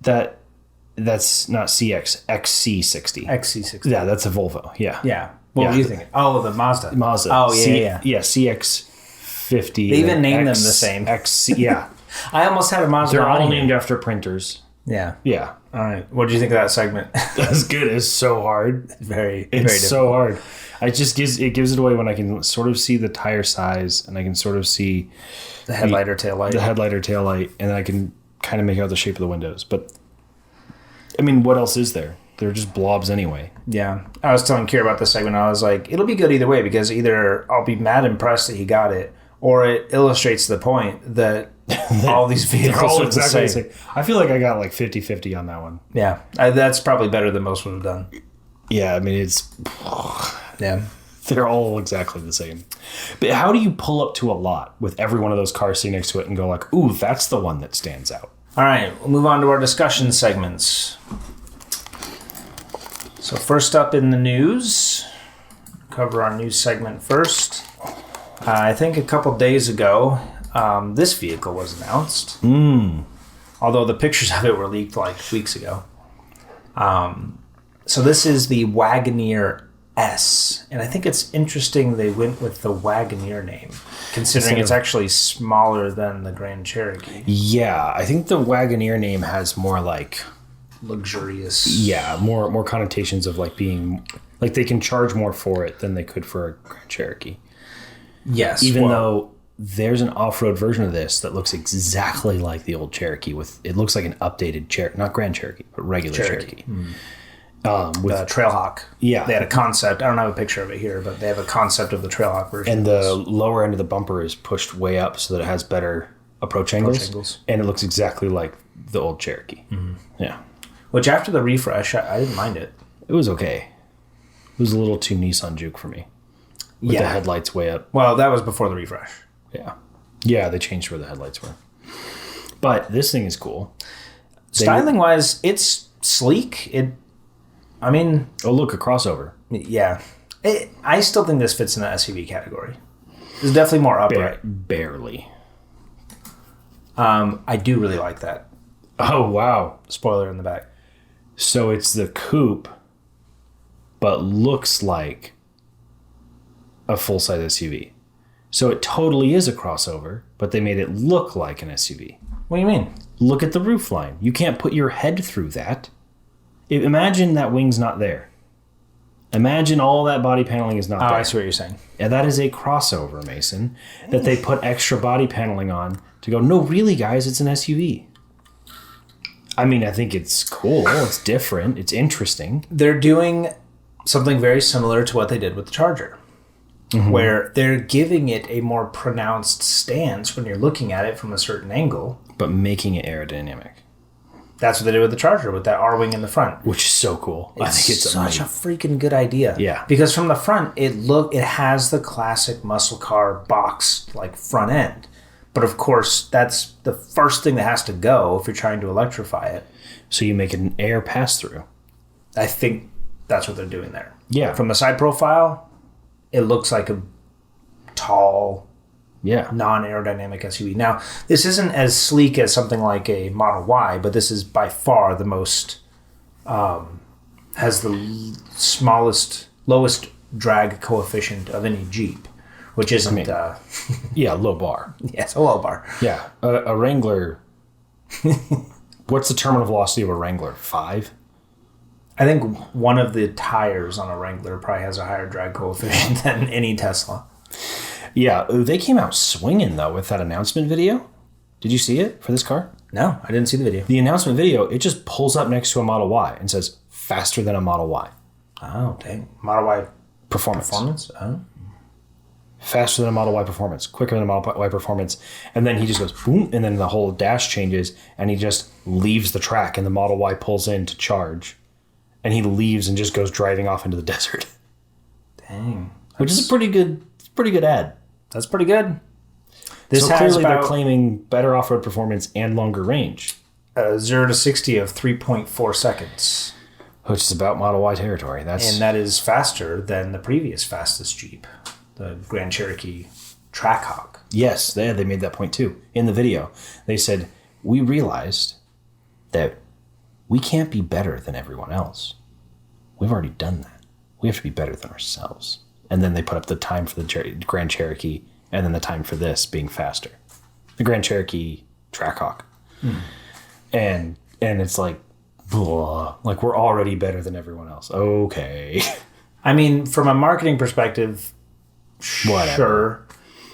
That's not CX. XC60. XC60. Yeah, that's a Volvo. Yeah. Yeah. What Yeah. were you thinking? Oh, the Mazda. Mazda. Oh, yeah. Yeah, CX-50. They even named them the same. XC, yeah. I almost had a Mazda. They're all on named here. after printers. Yeah. Yeah. All right. What do you think of that segment? That's good. It's so hard. very It's so hard. It just gives it away when I can sort of see the tire size and I can sort of see the headlight or tail light. the headlight or tail light, and I can kind of make out the shape of the windows. But I mean, what else is there? They're just blobs anyway. Yeah. I was telling Kier about this segment. I was like, it'll be good either way because either I'll be mad impressed that he got it, or it illustrates the point that all these They're vehicles all are exactly the same. the same. I feel like I got like 50-50 on that one. Yeah. That's probably better than most would have done. Yeah, I mean, it's... Yeah. They're all exactly the same. But how do you pull up to a lot with every one of those cars sitting next to it and go like, ooh, that's the one that stands out? All right. We'll move on to our discussion segments. So first up in the news, cover our news segment first. I think a couple days ago, this vehicle was announced. Although the pictures of it were leaked like weeks ago. So this is the Wagoneer S. And I think it's interesting they went with the Wagoneer name, considering it's actually smaller than the Grand Cherokee. Yeah, I think the Wagoneer name has more like... Luxurious. Yeah, more connotations of like being... Like they can charge more for it than they could for a Grand Cherokee. Yes. Even though there's an off-road version of this that looks exactly like the old Cherokee. It looks like an updated Cherokee, not Grand Cherokee, but regular Cherokee. With the Trailhawk. Yeah. They had a concept. I don't have a picture of it here, but they have a concept of the Trailhawk version. and the lower end of the bumper is pushed way up so that it has better approach angles. And it looks exactly like the old Cherokee. Yeah. Which after the refresh, I didn't mind it. It was okay. It was a little too Nissan Juke for me. With the headlights way up. Well, that was before the refresh. Yeah. Yeah, they changed where the headlights were. But this thing is cool. Styling-wise, it's sleek. I mean... Oh, look, a crossover. Yeah. I still think this fits in the SUV category. It's definitely more upright. Barely. I do really like that. Oh, wow. Spoiler in the back. So it's the coupe, but looks like a full-size SUV. So it totally is a crossover, but they made it look like an SUV. What do you mean? Look at the roofline. You can't put your head through that. Imagine that wing's not there. Imagine all that body paneling is not there. I see what you're saying. And that is a crossover, Mason, that they put extra body paneling on to go, no, really, guys, it's an SUV. I mean, I think it's cool. It's different. It's interesting. They're doing something very similar to what they did with the Charger, where they're giving it a more pronounced stance when you're looking at it from a certain angle. But making it aerodynamic. That's what they did with the Charger, with that R-Wing in the front. which is so cool. I think it's such amazing. a freaking good idea. Yeah. Because from the front, it has the classic muscle car box like front end. But of course, that's the first thing that has to go if you're trying to electrify it. So you make an air pass through. I think that's what they're doing there. Yeah. From the side profile, it looks like a tall, Yeah. non-aerodynamic SUV. Now, this isn't as sleek as something like a Model Y, but this is by far the most, has the smallest, lowest drag coefficient of any Jeep, which isn't, Yeah, low bar. it's a low bar. Yeah. A Wrangler. What's the terminal velocity of a Wrangler? 5? I think one of the tires on a Wrangler probably has a higher drag coefficient than any Tesla. Yeah. They came out swinging, though, with that announcement video. Did you see it for this car? No, I didn't see the video. The announcement video, it just pulls up next to a Model Y and says, faster than a Model Y. Oh, dang. Model Y Performance. performance? Oh. Faster than a Model Y performance, quicker than a Model Y performance. And then he just goes boom, and then the whole dash changes, and he just leaves the track, and the Model Y pulls in to charge, and he leaves and just goes driving off into the desert, Dang. which is a pretty good ad. That's pretty good. This So has clearly they're about claiming better off-road performance and longer range, 0 to 60 of 3.4 seconds. which is about Model Y territory. And that is faster than the previous fastest Jeep, the Grand Cherokee Trackhawk. Yes, they made that point too. In the video, they said, we realized that we can't be better than everyone else. We've already done that. We have to be better than ourselves. And then they put up the time for the Grand Cherokee and then the time for this being faster. The Grand Cherokee Trackhawk. And it's like, blah, like we're already better than everyone else. Okay. I mean, from a marketing perspective, Whatever.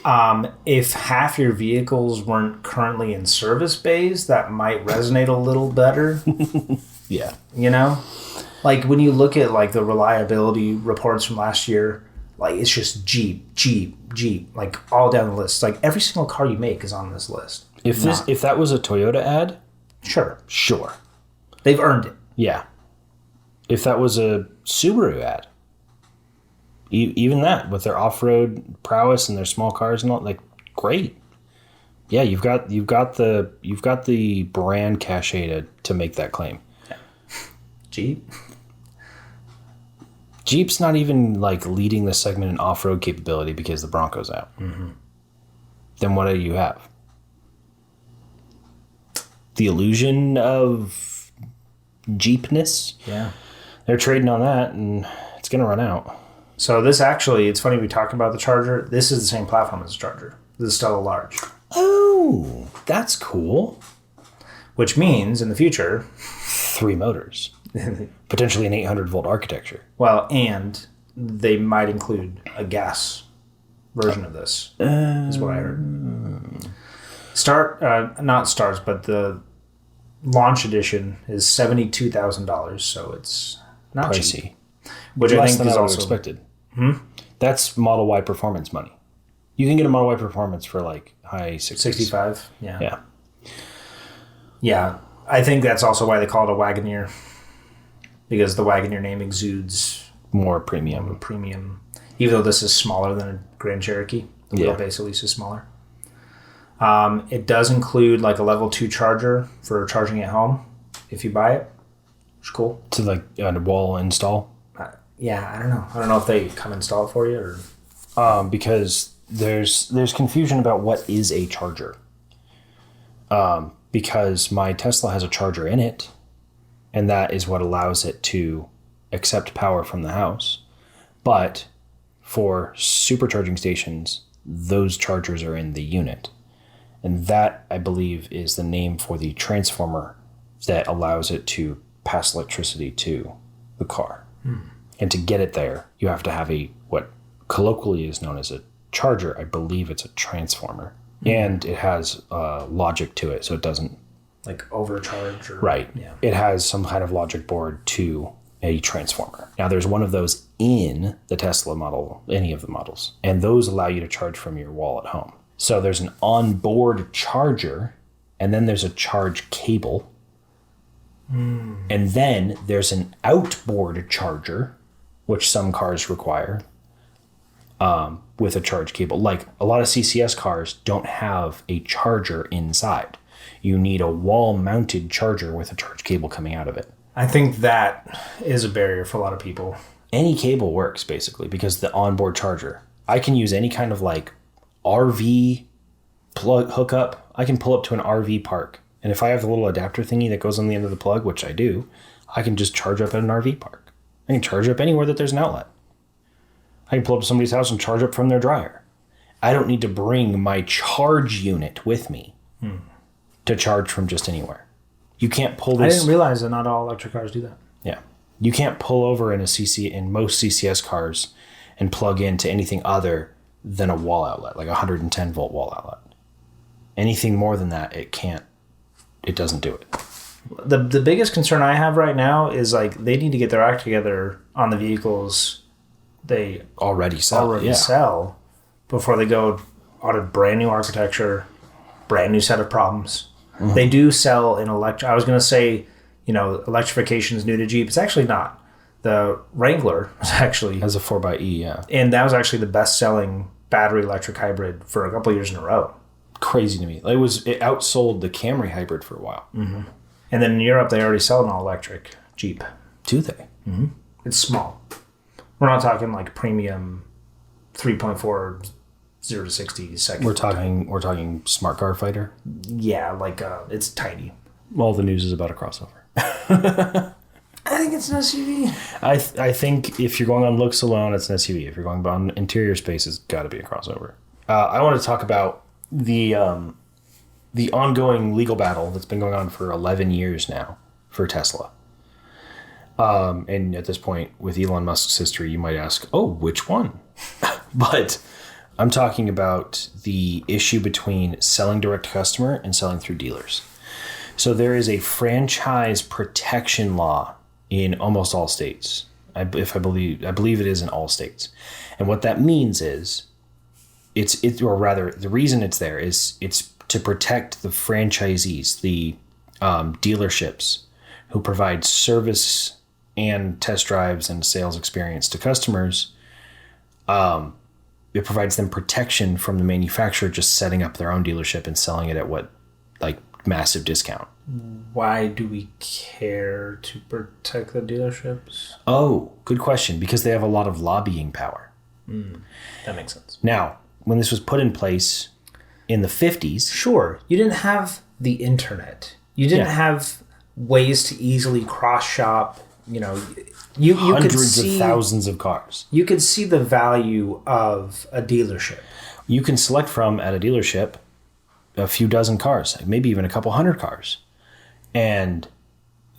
sure. If half your vehicles weren't currently in service bays, that might resonate a little better. Yeah. You know, like when you look at like the reliability reports from last year, like it's just Jeep, like all down the list. Like every single car you make is on this list. If that was a Toyota ad, Sure, sure. they've earned it. Yeah. If that was a Subaru ad, even that with their off-road prowess and their small cars and all, like, great. Yeah, you've got the brand cachet to make that claim. Jeep. Jeep's not even like leading the segment in off-road capability because the Bronco's out. Then what do you have? The illusion of Jeepness. Yeah. They're trading on that, and it's gonna run out. So this actually, it's funny we talk about the Charger. This is the same platform as the Charger. This is Stella Large, Oh, that's cool. which means in the future, 3 motors, potentially an 800-volt architecture. well, and they might include a gas version of this, is what I heard. Not stars, but the launch edition is $72,000, so it's not Pricey. cheap. Which I Less think than is I would also have expected. That's Model Y performance money. You can get a Model Y performance for like high 60s. 65. Yeah. Yeah. Yeah, I think that's also why they call it a Wagoneer, because the Wagoneer name exudes More premium. premium, even though this is smaller than a Grand Cherokee. The Yeah. wheelbase at least is smaller. It does include like a level 2 charger for charging at home if you buy it, which is cool. To like a wall install. Yeah, I don't know. I don't know if they come install it for you or. Because there's confusion about what is a charger. Because my Tesla has a charger in it, and that is what allows it to accept power from the house. But for supercharging stations, those chargers are in the unit. And that, I believe, is the name for the transformer that allows it to pass electricity to the car. And to get it there, you have to have what colloquially is known as a charger. I believe it's a transformer. And it has logic to it, so it doesn't... Like overcharge or. Right. Yeah. It has some kind of logic board to a transformer. Now, there's one of those in the Tesla model, any of the models, and those allow you to charge from your wall at home. So there's an onboard charger, and then there's a charge cable, And then there's an outboard charger, which some cars require, with a charge cable. Like a lot of CCS cars don't have a charger inside. You need a wall-mounted charger with a charge cable coming out of it. I think that is a barrier for a lot of people. Any cable works basically because the onboard charger. I can use any kind of like RV plug hookup. I can pull up to an RV park. And if I have the little adapter thingy that goes on the end of the plug, which I do, I can just charge up at an RV park. I can charge up anywhere that there's an outlet. I can pull up to somebody's house and charge up from their dryer. I don't need to bring my charge unit with me to charge from just anywhere. You can't pull I this. didn't realize that not all electric cars do that. Yeah. You can't pull over in most CCS cars and plug into anything other than a wall outlet, like a 110 volt wall outlet. Anything more than that, it doesn't do it. The biggest concern I have right now is like they need to get their act together on the vehicles they Already sell before they go on a brand new architecture, brand new set of problems. Mm-hmm. They do sell an I was going to say, electrification is new to Jeep. It's actually not. The Wrangler was actually As a 4xe, yeah. and that was actually the best-selling battery electric hybrid for a couple of years in a row. Crazy to me. It outsold the Camry hybrid for a while. Mm-hmm. And then in Europe, they already sell an all-electric Jeep. Do they? Mm-hmm. It's small. We're not talking like premium 3.4 0 to 60 seconds. We're talking smart car fighter. Yeah, like it's tiny. All the news is about a crossover. I think it's an SUV. I think if you're going on looks alone, it's an SUV. If you're going on interior space, it's got to be a crossover. I want to talk about the ongoing legal battle that's been going on for 11 years now for Tesla. And at this point, with Elon Musk's history, you might ask, oh, which one? But I'm talking about the issue between selling direct to customer and selling through dealers. So there is a franchise protection law in almost all states. I believe it is in all states. And what that means is the reason it's there is it's to protect the franchisees, the dealerships who provide service and test drives and sales experience to customers. It provides them protection from the manufacturer just setting up their own dealership and selling it at massive discount. Why do we care to protect the dealerships? Oh, good question. Because they have a lot of lobbying power. That makes sense. Now, when this was put in place in the 50s... Sure. You didn't have the internet. You didn't have ways to easily cross-shop. You hundreds of thousands of cars. You could see the value of a dealership. You can select from, at a dealership, a few dozen cars, maybe even a couple hundred cars. And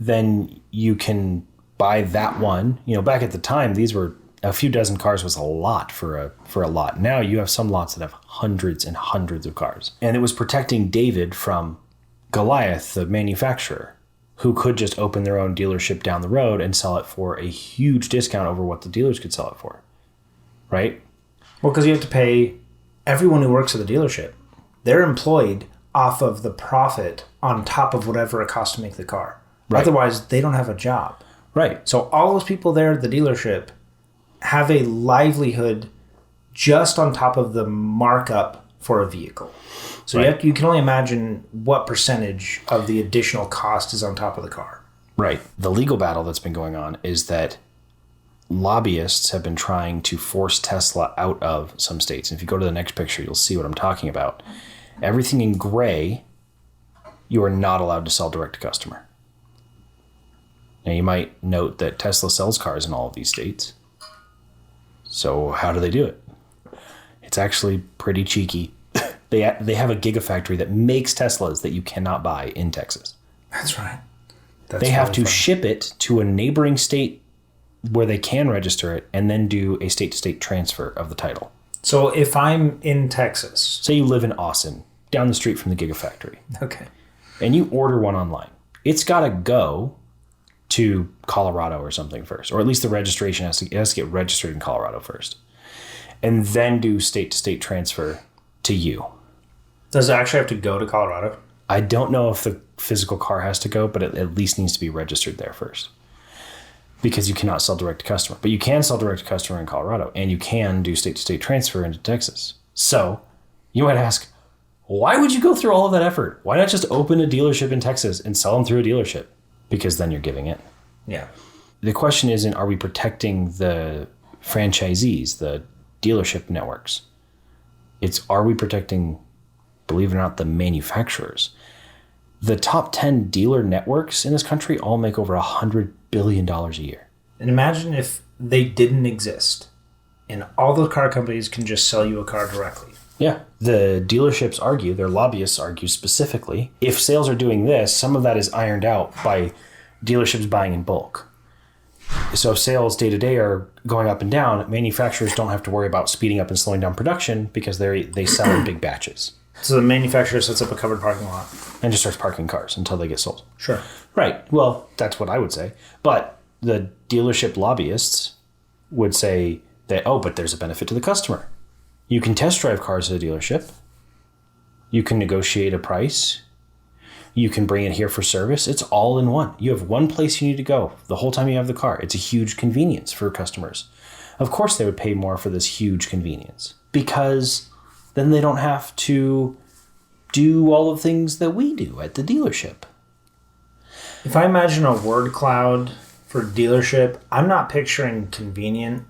then you can buy that one. Back at the time, these were a few dozen cars was a lot for a lot. Now you have some lots that have hundreds and hundreds of cars. And it was protecting David from Goliath, the manufacturer, who could just open their own dealership down the road and sell it for a huge discount over what the dealers could sell it for. Right? Well, because you have to pay everyone who works at the dealership. They're employed off of the profit on top of whatever it costs to make the car. Right. Otherwise, they don't have a job. Right. So all those people there at the dealership have a livelihood just on top of the markup for a vehicle. So you can only imagine what percentage of the additional cost is on top of the car. Right. The legal battle that's been going on is that lobbyists have been trying to force Tesla out of some states. And if you go to the next picture, you'll see what I'm talking about. Everything in gray, you are not allowed to sell direct to customer. Now, you might note that Tesla sells cars in all of these states. So how do they do it? It's actually pretty cheeky. They have a gigafactory that makes Teslas that you cannot buy in Texas. That's right. They have to ship it to a neighboring state where they can register it and then do a state-to-state transfer of the title. So if I'm in Texas... Say you live in Austin, down the street from the gigafactory. Okay. And you order one online. It's got to go to Colorado or something first. Or at least the registration has to get registered in Colorado first. And then do state-to-state transfer to you. Does it actually have to go to Colorado? I don't know if the physical car has to go, but it at least needs to be registered there first. Because you cannot sell direct to customer. But you can sell direct to customer in Colorado, and you can do state-to-state transfer into Texas. So you might ask, why would you go through all of that effort? Why not just open a dealership in Texas and sell them through a dealership? Because then you're giving in. Yeah. The question isn't, are we protecting the franchisees, the dealership networks? It's, are we protecting, believe it or not, the manufacturers? The top 10 dealer networks in this country all make over $100 billion a year. And imagine if they didn't exist and all the car companies can just sell you a car directly. Yeah. The dealerships argue, their lobbyists argue specifically, if sales are doing this, some of that is ironed out by dealerships buying in bulk. So if sales day to day are going up and down, manufacturers don't have to worry about speeding up and slowing down production because they sell in big batches. So the manufacturer sets up a covered parking lot. And just starts parking cars until they get sold. Sure. Right. Well, that's what I would say. But the dealership lobbyists would say that, oh, but there's a benefit to the customer. You can test drive cars at a dealership. You can negotiate a price. You can bring it here for service. It's all in one. You have one place you need to go the whole time you have the car. It's a huge convenience for customers. Of course, they would pay more for this huge convenience because then they don't have to do all the things that we do at the dealership. If I imagine a word cloud for dealership, I'm not picturing convenient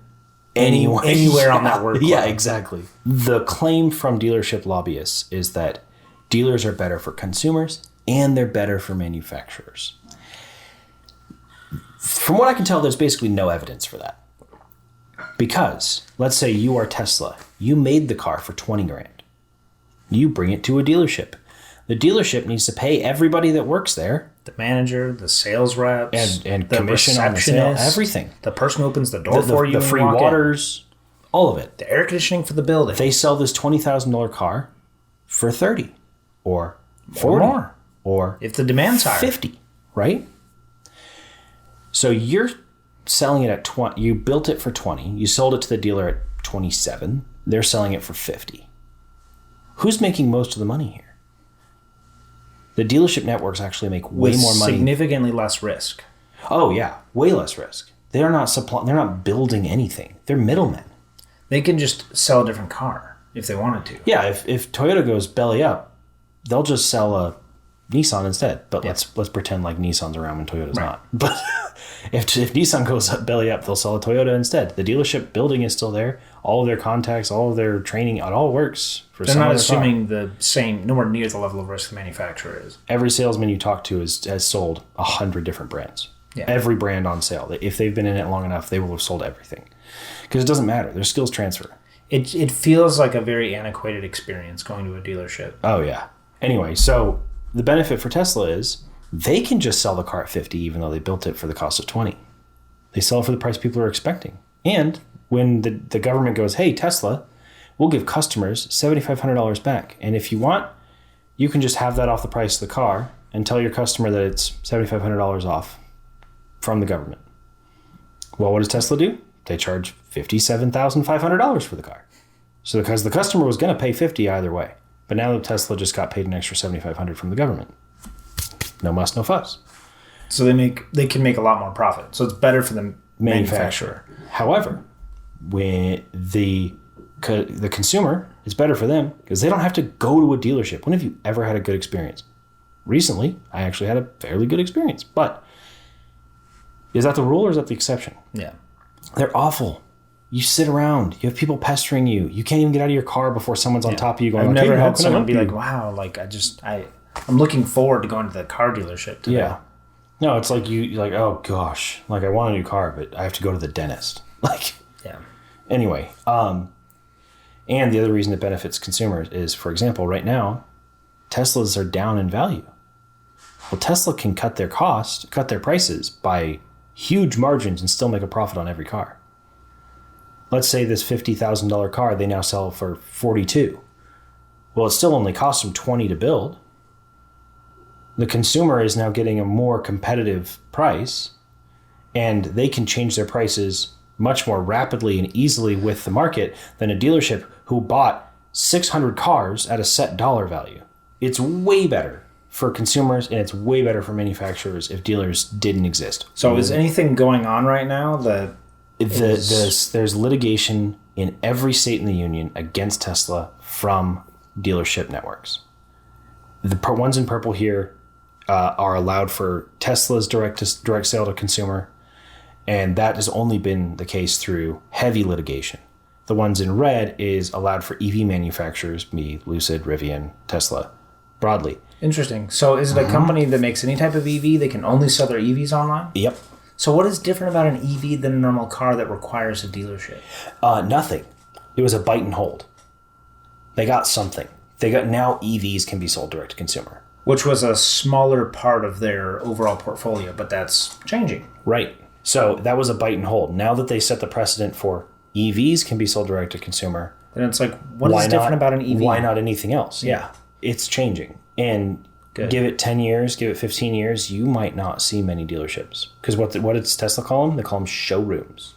anywhere on that word cloud. Yeah, exactly. The claim from dealership lobbyists is that dealers are better for consumers and they're better for manufacturers. From what I can tell, there's basically no evidence for that. Because, let's say you are Tesla. You made the car for $20,000. You bring it to a dealership. The dealership needs to pay everybody that works there. The manager, the sales reps, And the commission on the sale, receptionist, everything. the person who opens the door for you, The free when you walk in, waters, all of it. the air conditioning for the building. They sell this $20,000 car for $30,000 or $40,000 more. or If the demand's higher. $50,000, right? So you're selling it at 20. You built it for 20. You sold it to the dealer at 27. They're selling it for 50. Who's making most of the money here? The dealership networks actually make way with more money. significantly less risk. Oh yeah, way less risk. They're not building anything. They're middlemen. They can just sell a different car if they wanted to. Yeah, if Toyota goes belly up, they'll just sell a Nissan instead. But let's pretend like Nissan's around when Toyota's not. But if Nissan goes up belly up, they'll sell a Toyota instead. The dealership building is still there. All of their contacts, all of their training, it all works. They're not assuming the same, nowhere near the level of risk the manufacturer is. Every salesman you talk to has sold 100 different brands. Yeah. Every brand on sale. If they've been in it long enough, they will have sold everything. Because it doesn't matter. There's skills transfer. It feels like a very antiquated experience going to a dealership. Oh, yeah. Anyway, so the benefit for Tesla is they can just sell the car at 50 even though they built it for the cost of 20. They sell it for the price people are expecting. And when the government goes, hey, Tesla, we'll give customers $7,500 back. And if you want, you can just have that off the price of the car and tell your customer that it's $7,500 off from the government. Well, what does Tesla do? They charge $57,500 for the car. So because the customer was going to pay $50 either way. But now that Tesla just got paid an extra $7,500 from the government. No muss, no fuss. So they can make a lot more profit. So it's better for the manufacturer. However, when the consumer, it's better for them because they don't have to go to a dealership. When have you ever had a good experience? Recently, I actually had a fairly good experience. But is that the rule or is that the exception? Yeah. They're awful. You sit around. You have people pestering you. You can't even get out of your car before someone's on top of you going, I've never "Hey, how had can I someone help be you?" like, wow, like I'm looking forward to going to the car dealership today. Yeah. No, it's like you're like, oh gosh, like I want a new car, but I have to go to the dentist. Like, Yeah. anyway, and the other reason it benefits consumers is, for example, right now, Teslas are down in value. Well, Tesla can cut their prices by huge margins and still make a profit on every car. Let's say this $50,000 car they now sell for $42,000. Well, it still only costs them $20,000 to build. The consumer is now getting a more competitive price, and they can change their prices much more rapidly and easily with the market than a dealership who bought 600 cars at a set dollar value. It's way better for consumers and it's way better for manufacturers if dealers didn't exist. So is anything going on right now that There's litigation in every state in the union against Tesla from dealership networks. The ones in purple here are allowed for Tesla's direct sale to consumer, and that has only been the case through heavy litigation. The ones in red is allowed for EV manufacturers, me, Lucid, Rivian, Tesla, broadly. interesting? So is it a company that makes any type of EV? They can only sell their EVs online? Yep. So what is different about an EV than a normal car that requires a dealership? Nothing. It was a bite and hold. They got something. Now EVs can be sold direct to consumer. Which was a smaller part of their overall portfolio, but that's changing. Right. So that was a bite and hold. Now that they set the precedent for EVs can be sold direct to consumer, Then it's like, what is different about an EV? Why not anything else? Yeah. It's changing. And Good. give it 10 years, give it 15 years, you might not see many dealerships. Because what does Tesla call them? They call them showrooms.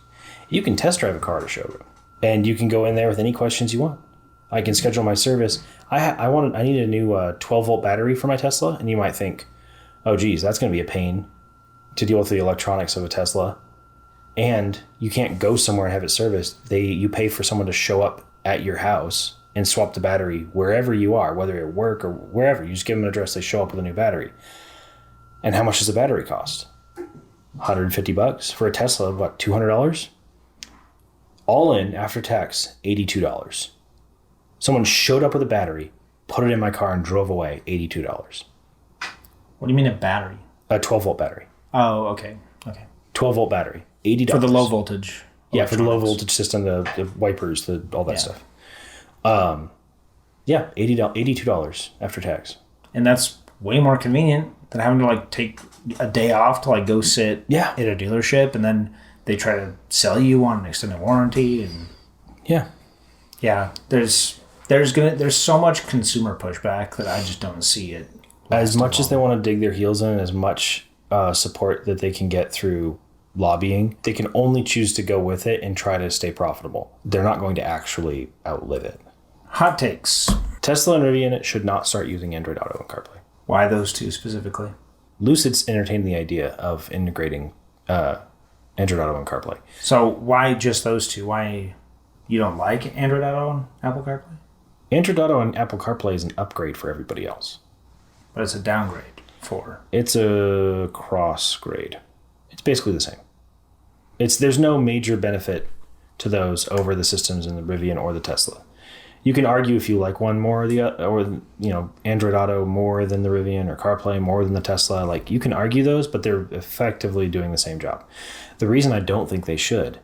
You can test drive a car at a showroom. And you can go in there with any questions you want. I can schedule my service. I need a new 12-volt battery for my Tesla. And you might think, oh, geez, that's going to be a pain to deal with the electronics of a Tesla. And you can't go somewhere and have it serviced. You pay for someone to show up at your house and swap the battery wherever you are, whether at work or wherever. You just give them an address, they show up with a new battery. And how much does the battery cost? $150 for a Tesla, what, $200? All in, after tax, $82. Someone showed up with a battery, put it in my car, and drove away, $82. What do you mean a battery? A 12-volt battery. Oh, okay. Okay. 12-volt battery, $80. For the low voltage. Yeah, for the low electronics. voltage system, the wipers, all that Yeah. stuff. Yeah, $82 after tax. And that's way more convenient than having to like take a day off to like go sit Yeah. at a dealership, and then they try to sell you on an extended warranty. And Yeah. yeah, there's so much consumer pushback that I just don't see it. As much as they want to dig their heels in, as much support that they can get through lobbying, they can only choose to go with it and try to stay profitable. They're not going to actually outlive it. Hot takes. Tesla and Rivian should not start using Android Auto and CarPlay. Why those two specifically? Lucid's entertained the idea of integrating Android Auto and CarPlay. So why just those two? Why you don't like Android Auto and Apple CarPlay? Android Auto and Apple CarPlay is an upgrade for everybody else. But it's a downgrade for. It's a cross grade. It's basically the same. There's no major benefit to those over the systems in the Rivian or the Tesla. You can argue if you like one more or the other, or Android Auto more than the Rivian or CarPlay more than the Tesla. Like, you can argue those, but they're effectively doing the same job. The reason I don't think they should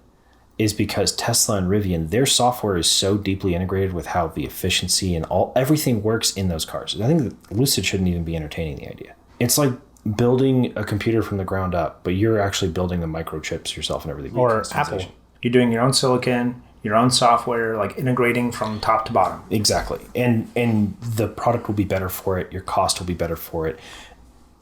is because Tesla and Rivian, their software is so deeply integrated with how the efficiency and everything works in those cars. I think that Lucid shouldn't even be entertaining the idea. It's like building a computer from the ground up, but you're actually building the microchips yourself and everything. Or Customization. Apple. You're doing your own silicon, your own software, like integrating from top to bottom. Exactly. And the product will be better for it. Your cost will be better for it.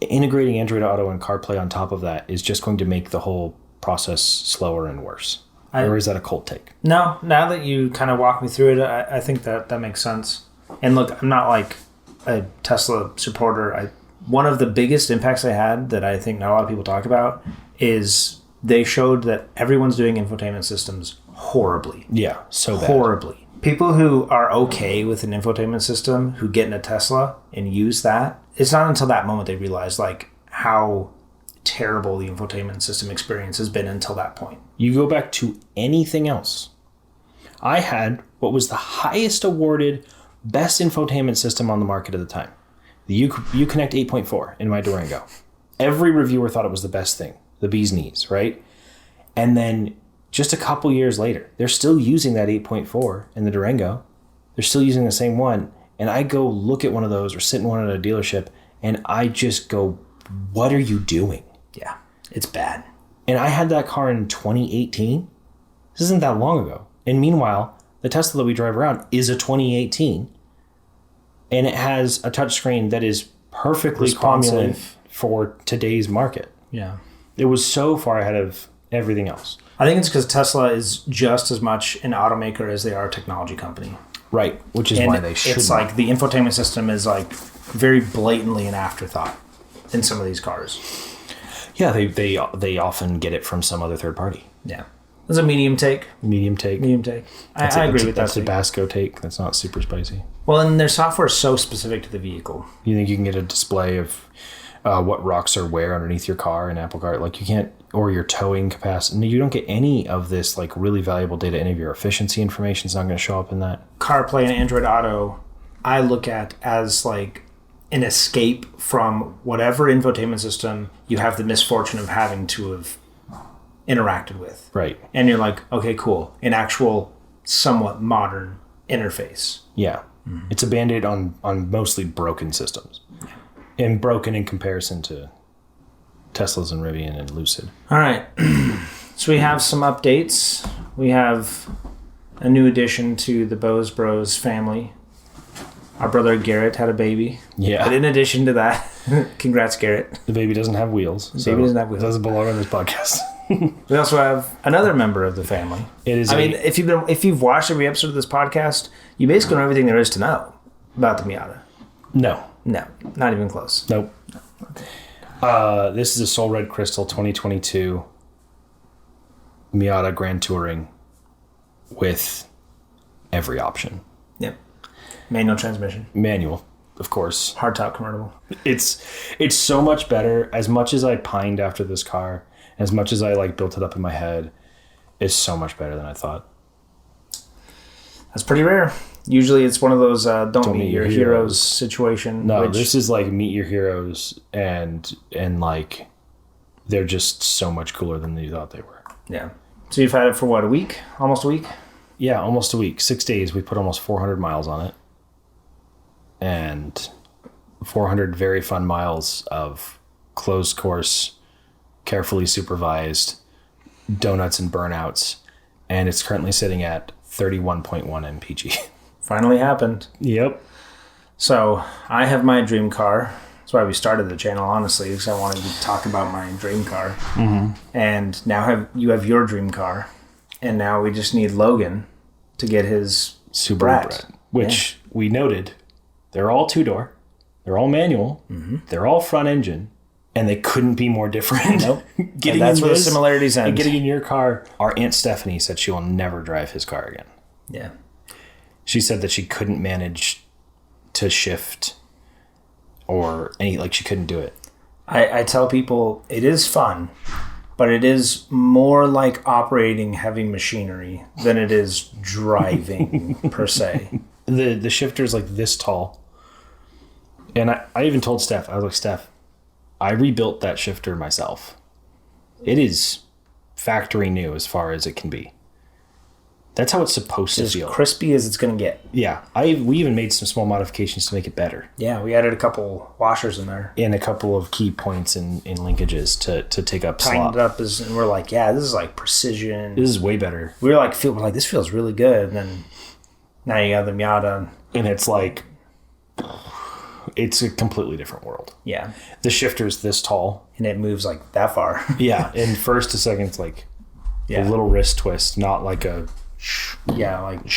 Integrating Android Auto and CarPlay on top of that is just going to make the whole process slower and worse. Or is that a cold take? No, now that you kind of walk me through it, I think that makes sense. And look, I'm not like a Tesla supporter. One of the biggest impacts they had that I think not a lot of people talk about is they showed that everyone's doing infotainment systems horribly. Yeah, so bad. Horribly. People who are okay with an infotainment system, who get in a Tesla and use that, it's not until that moment they realize like how terrible the infotainment system experience has been until that point. You go back to anything else. I had what was the highest awarded best infotainment system on the market at the time. The Uconnect 8.4 in my Durango. Every reviewer thought it was the best thing. The bee's knees, right? And then just a couple years later, they're still using that 8.4 in the Durango. They're still using the same one. And I go look at one of those or sit in one at a dealership and I just go, what are you doing? Yeah, it's bad. And I had that car in 2018. This isn't that long ago. And meanwhile, the Tesla that we drive around is a 2018. And it has a touchscreen that is perfectly Responsive. cromulent for today's market. Yeah. It was so far ahead of everything else. I think it's because Tesla is just as much an automaker as they are a technology company. Right. Which is And why they should. it's like the infotainment system is like very blatantly an afterthought in some of these cars. Yeah, they often get it from some other third party. Yeah. It's a medium take. Medium take. I agree with that. That's a Basco take. That's not super spicy. Well, and their software is so specific to the vehicle. You think you can get a display of what rocks are where underneath your car in Apple Car? Like you can't, or your towing capacity. No, you don't get any of this like really valuable data. Any of your efficiency information is not going to show up in that. CarPlay and Android Auto, I look at as like an escape from whatever infotainment system you have the misfortune of having to have interacted with. Right. And you're like, okay, cool. An actual somewhat modern interface. Yeah. It's a Band-Aid on mostly broken systems. And broken in comparison to Teslas and Rivian and Lucid. All right. So we have some updates. We have a new addition to the Bose Bros family. Our brother Garrett had a baby. Yeah. But in addition to that, congrats, Garrett. The baby doesn't have wheels. The baby doesn't have wheels. It doesn't belong on this podcast. We also have another member of the family. It is. I mean, if you've watched every episode of this podcast, you basically know everything there is to know about the Miata. No. No, not even close. Nope. This is a Soul Red Crystal 2022 Miata Grand Touring with every option. Yep. Manual transmission. Manual, of course. Hardtop convertible. It's so much better. As much as I pined after this car, as much as I like built it up in my head, it's so much better than I thought. That's pretty rare. Usually it's one of those don't meet your heroes situation. No, this is like meet your heroes and like they're just so much cooler than you thought they were. Yeah. So you've had it for what, a week? Almost a week? Yeah, almost a week. 6 days. We put almost 400 miles on it. And 400 very fun miles of closed course, carefully supervised donuts and burnouts. And it's currently sitting at 31.1 mpg. Finally happened. Yep. So I have my dream car. That's why we started the channel, honestly, because I wanted to talk about my dream car. Mm-hmm. And now you have your dream car. And now we just need Logan to get his Subaru Brat. which we noted, they're all two-door, they're all manual, they're all front engine, and they couldn't be more different. Nope. Getting that's in where the this similarities end. and getting in your car. Our Aunt Stephanie said she will never drive his car again. Yeah. She said that she couldn't manage to shift or she couldn't do it. I tell people it is fun, but it is more like operating heavy machinery than it is driving per se. The shifter's like this tall. And I even told Steph, I was like, Steph, I rebuilt that shifter myself. It is factory new as far as it can be. That's how it's supposed to As feel. crispy as it's going to get. Yeah. We even made some small modifications to make it better. Yeah, we added a couple washers in there. And a couple of key points in linkages to take up slop. Tightened it up, and we're like, yeah, this is like precision. This is way better. We're like, this feels really good. And then now you got the Miata. And it's like, it's a completely different world. Yeah. The shifter's this tall. And it moves like that far. Yeah. And first to second, it's like Yeah. a little wrist twist, not like a... Yeah, like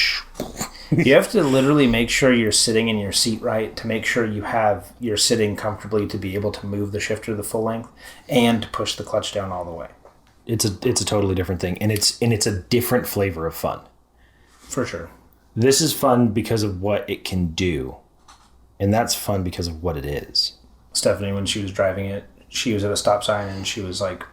you have to literally make sure you're sitting in your seat right to make sure you're sitting comfortably to be able to move the shifter the full length and to push the clutch down all the way. It's a totally different thing, and it's a different flavor of fun. For sure. This is fun because of what it can do, and that's fun because of what it is. Stephanie, when she was driving it, she was at a stop sign and she was like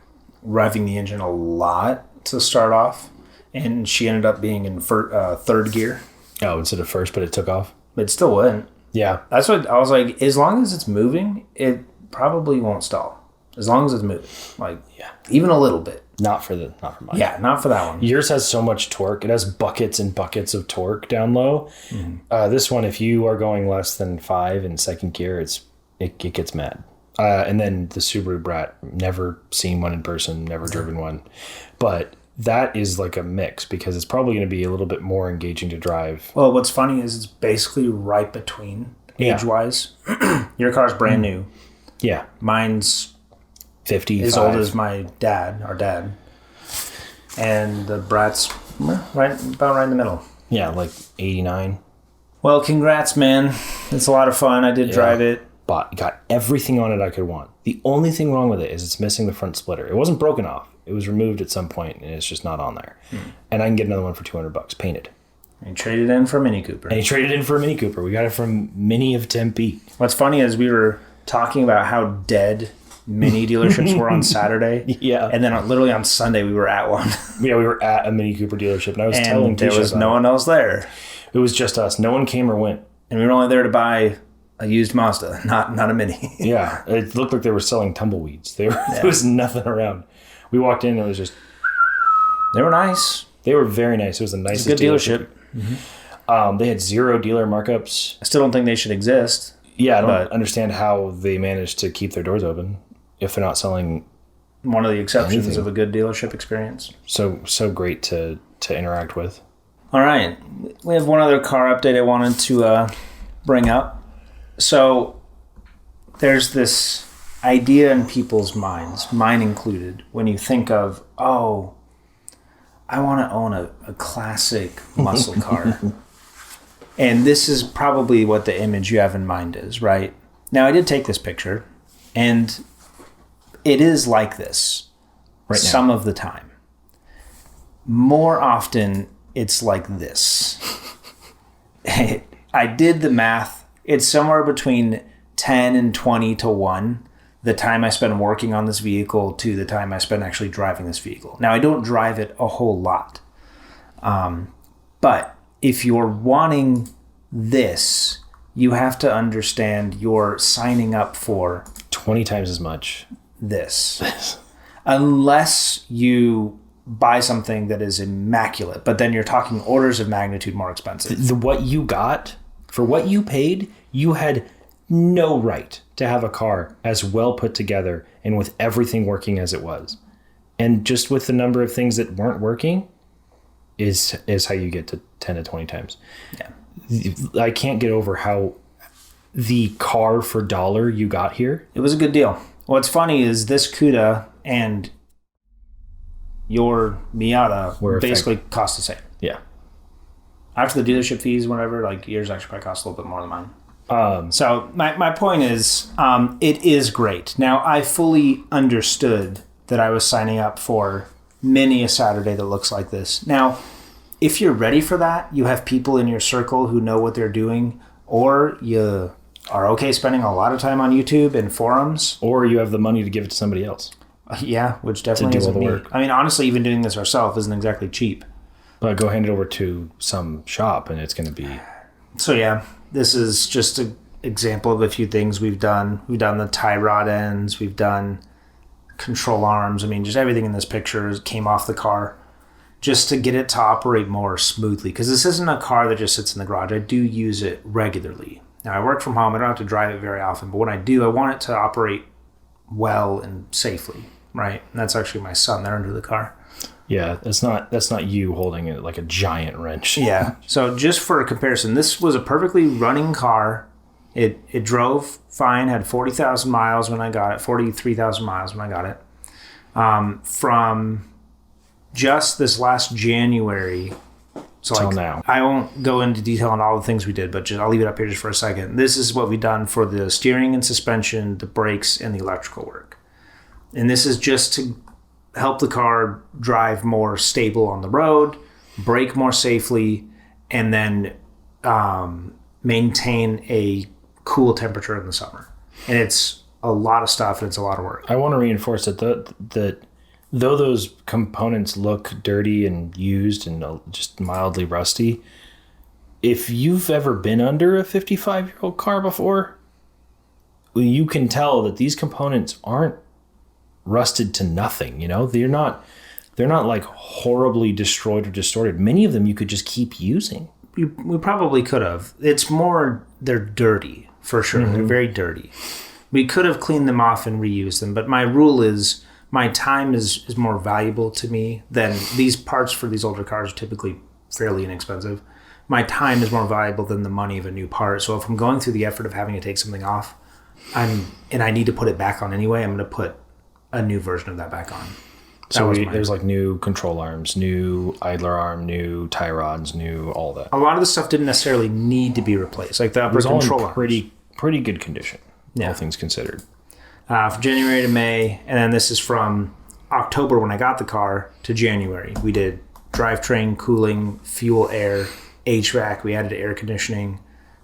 revving the engine a lot to start off. And she ended up being in third gear. Oh, instead of first, but it took off? But it still wouldn't. Yeah. That's what I was like, as long as it's moving, it probably won't stall. As long as it's moving. Like, Yeah. even a little bit. Not for mine. Yeah, not for that one. Yours has so much torque. It has buckets and buckets of torque down low. Mm-hmm. This one, if you are going less than 5 in second gear, it gets mad. And then the Subaru Brat, never seen one in person, never driven one. But that is like a mix because it's probably going to be a little bit more engaging to drive. Well, what's funny is it's basically right between age-wise. Your car's brand new. Yeah. Mine's 55. as old as our dad. And the Brat's about right in the middle. Yeah, like 89. Well, congrats, man. It's a lot of fun. I did drive it. got everything on it I could want. The only thing wrong with it is it's missing the front splitter. It wasn't broken off. It was removed at some point, and it's just not on there. And I can get another one for $200 painted. And traded in for a Mini Cooper. And he traded in for a Mini Cooper. We got it from Mini of Tempe. What's funny is we were talking about how dead Mini dealerships were on Saturday. Yeah. And then literally on Sunday we were at one. Yeah, we were at a Mini Cooper dealership, and I was telling And there Tisha was about no it. one else there. It was just us. No one came or went. And we were only there to buy a used Mazda, not a Mini. Yeah, it looked like they were selling tumbleweeds. There was nothing around. We walked in, and it was just... They were nice. They were very nice. It was the nicest Good dealership. They had 0 dealer markups. I still don't think they should exist. Yeah, I don't But- understand how they managed to keep their doors open if they're not selling. One of the exceptions Anything. of a good dealership experience. So great to interact with. All right. We have one other car update I wanted to bring up. So there's this idea in people's minds, mine included, when you think of, oh, I want to own a classic muscle car. And this is probably what the image you have in mind is, right? Now, I did take this picture, and it is like this Right now. some of the time. More often, it's like this. I did the math. It's somewhere between 10 and 20 to 1, the time I spend working on this vehicle to the time I spend actually driving this vehicle. Now, I don't drive it a whole lot. But if you're wanting this, you have to understand you're signing up for 20 times as much. this. Unless you buy something that is immaculate, but then you're talking orders of magnitude more expensive. What you got, for what you paid, you had no right to have a car as well put together and with everything working as it was. And just with the number of things that weren't working is how you get to 10 to 20 times. Yeah. I can't get over how the car for dollar you got here. It was a good deal. What's funny is this CUDA and your Miata Were basically cost the same. Yeah. After the dealership fees, whatever, like yours actually probably cost a little bit more than mine. So my point is, it is great. Now, I fully understood that I was signing up for many a Saturday that looks like this. Now, if you're ready for that, you have people in your circle who know what they're doing, or you are okay spending a lot of time on YouTube and forums. Or you have the money to give it to somebody else. Yeah, which definitely do isn't all the me. work. I mean, honestly, even doing this ourselves isn't exactly cheap. But go hand it over to some shop and it's going to be... So yeah, this is just an example of a few things we've done. We've done the tie rod ends. We've done control arms. I mean, just everything in this picture came off the car just to get it to operate more smoothly. Because this isn't a car that just sits in the garage. I do use it regularly. Now, I work from home. I don't have to drive it very often. But when I do, I want it to operate well and safely, right? And that's actually my son there under the car. Yeah, that's not you holding it like a giant wrench. Yeah. So just for a comparison, this was a perfectly running car. It drove fine, had 40,000 miles when I got it, 43,000 miles when I got it. From just this last January. So Till like, now. I won't go into detail on all the things we did, but I'll leave it up here just for a second. This is what we've done for the steering and suspension, the brakes, and the electrical work. And this is just to help the car drive more stable on the road, brake more safely, and then maintain a cool temperature in the summer. And it's a lot of stuff and it's a lot of work. I want to reinforce that that though those components look dirty and used and just mildly rusty, if you've ever been under a 55-year-old car before, you can tell that these components aren't rusted to nothing. You know, they're not like horribly destroyed or distorted. Many of them you could just keep using. We probably could have. It's more, they're dirty, for sure. They're very dirty. We could have cleaned them off and reused them, but my rule is my time is more valuable to me than these parts for these older cars are typically fairly inexpensive. My time is more valuable than the money of a new part. So if I'm going through the effort of having to take something off, and I need to put it back on anyway, I'm going to put a new version of that back on. So there's like new control arms, new idler arm, new tie rods, new all that. A lot of the stuff didn't necessarily need to be replaced, like the It upper was all control in arms. pretty good condition. all things considered. From January to May, and then this is from October when I got the car to January. We did drivetrain, cooling, fuel, air, HVAC. We added air conditioning.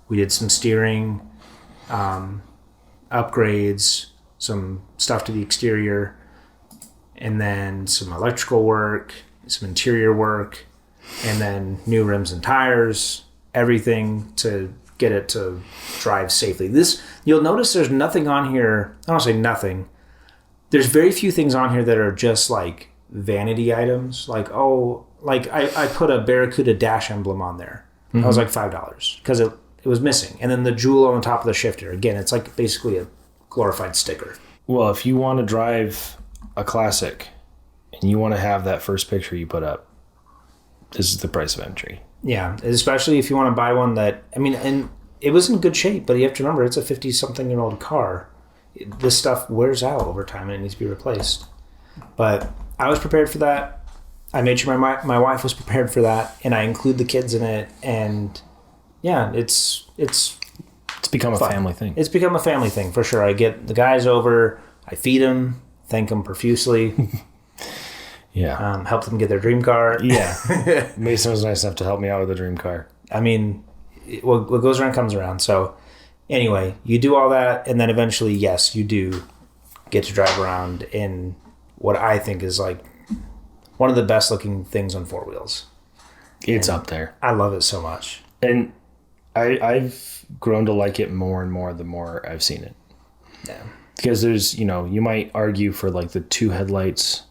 We did some steering, upgrades, some stuff to the exterior, and then some electrical work, some interior work, and then new rims and tires, everything to get it to drive safely. This, you'll notice there's nothing on here. I don't say nothing. There's very few things on here that are just like vanity items. Like, I put a Barracuda dash emblem on there. That was like $5 because it was missing. And then the jewel on the top of the shifter. Again, it's like basically a glorified sticker. Well, if you want to drive a classic and you want to have that first picture you put up, this is the price of entry. Yeah, especially if you want to buy one that, I mean, and it was in good shape, but you have to remember it's a 50-something-year-old car. This stuff wears out over time and it needs to be replaced. But I was prepared for that. I made sure my wife was prepared for that, and I include the kids in it. And yeah, it's become a fun. family thing. It's become a family thing for sure. I get the guys over, I feed them, thank them profusely. Yeah. Help them get their dream car. Yeah. Mason was nice enough to help me out with the dream car. I mean, what goes around comes around. So anyway, you do all that, and then eventually, yes, you do get to drive around in what I think is like one of the best looking things on four wheels. It's up there. I love it so much. And I've grown to like it more and more the more I've seen it. Yeah. Because there's, you might argue for like the two headlights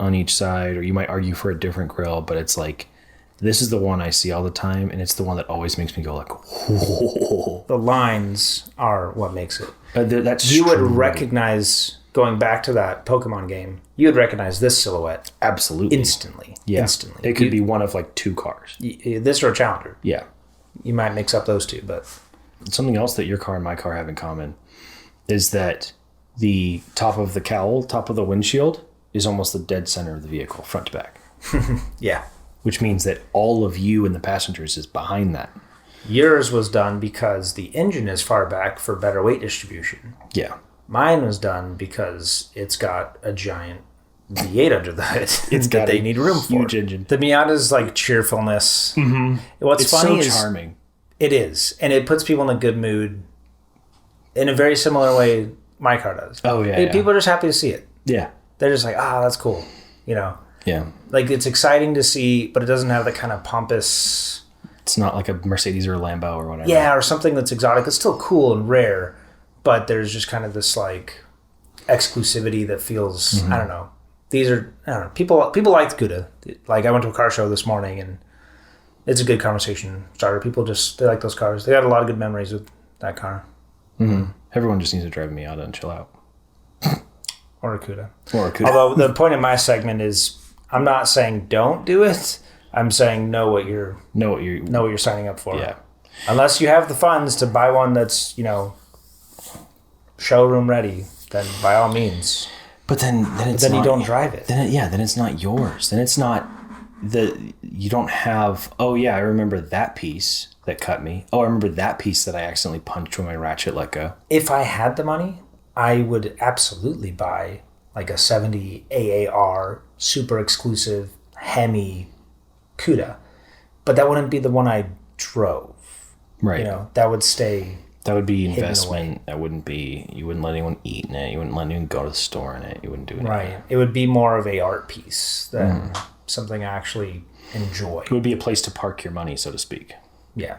on each side, or you might argue for a different grill, but it's like, this is the one I see all the time, and it's the one that always makes me go like, whoa. The lines are what makes it. That's You would true. recognize, going back to that Pokemon game, you would recognize this silhouette Absolutely. instantly. Yeah. Instantly. It could be one of like two cars. This or a Challenger. Yeah. You might mix up those two, but Something else that your car and my car have in common is that the top of the cowl, top of the windshield, is almost the dead center of the vehicle, front to back. yeah. Which means that all of you and the passengers is behind that. Yours was done because the engine is far back for better weight distribution. Yeah. Mine was done because it's got a giant V8 under the hood It's that got they a need room for. huge engine. The Miata's like cheerfulness. Mm-hmm. What's It's funny so is charming. it is, and it puts people in a good mood in a very similar way my car does. Oh, yeah, yeah. People are just happy to see it. Yeah. They're just like, that's cool. Yeah. Like it's exciting to see, but it doesn't have that kind of pompous. It's not like a Mercedes or a Lambo or whatever. Yeah, or something that's exotic. It's still cool and rare, but there's just kind of this like exclusivity that feels, I don't know. I don't know. People like Cuda. Like I went to a car show this morning and it's a good conversation starter. People they like those cars. They had a lot of good memories with that car. Everyone just needs to drive a Miata and chill out. Or a Cuda. Or a Cuda. Although the point of my segment is I'm not saying don't do it. I'm saying know what you're signing up for. Yeah. Unless you have the funds to buy one that's, showroom ready, then by all means. But then it's Then not, you don't drive it. Then it's not yours. Then it's not you don't have, oh yeah, I remember that piece that cut me. Oh, I remember that piece that I accidentally punched when my ratchet let go. If I had the money, I would absolutely buy like a 70 AAR super exclusive Hemi Cuda. But that wouldn't be the one I drove. Right. That would stay. That would be away. investment. That wouldn't be, you wouldn't let anyone eat in it. You wouldn't let anyone go to the store in it. You wouldn't do anything. Right. It would be more of a art piece than something I actually enjoy. It would be a place to park your money, so to speak. Yeah.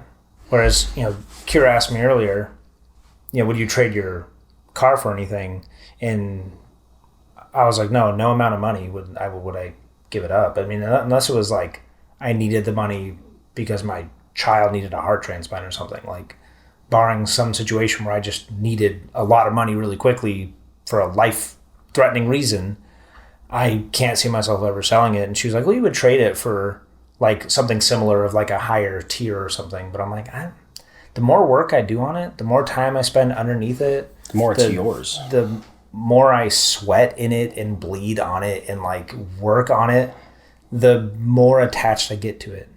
Whereas, Kira asked me earlier, would you trade your car for anything? And I was like, no amount of money would I give it up. I mean, unless it was like I needed the money because my child needed a heart transplant or something, like barring some situation where I just needed a lot of money really quickly for a life-threatening reason, I can't see myself ever selling it. And she was like, well, you would trade it for like something similar of like a higher tier or something. But I'm like, the more work I do on it, the more time I spend underneath it, The more it's yours. the more I sweat in it and bleed on it and like work on it, the more attached I get to it.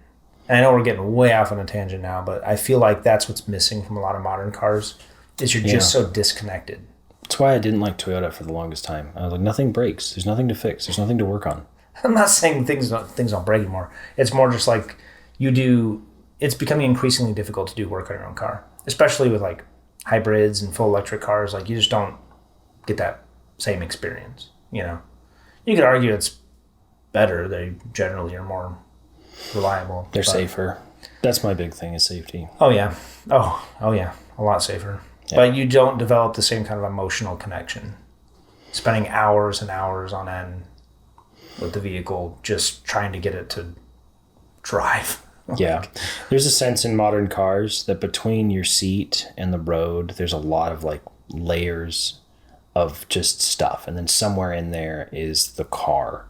And I know we're getting way off on a tangent now, but I feel like that's what's missing from a lot of modern cars is you're just so disconnected. That's why I didn't like Toyota for the longest time. I was like, nothing breaks. There's nothing to fix. There's nothing to work on. I'm not saying things don't break anymore. It's more just like it's becoming increasingly difficult to do work on your own car, especially with like hybrids and full electric cars. Like you just don't get that same experience. You know, you could argue it's better. They generally are more reliable. They're safer. That's my big thing is safety. Oh yeah. Oh yeah. A lot safer. Yeah. But you don't develop the same kind of emotional connection. Spending hours and hours on end with the vehicle just trying to get it to drive. Yeah. There's a sense in modern cars that between your seat and the road, there's a lot of like layers of just stuff. And then somewhere in there is the car.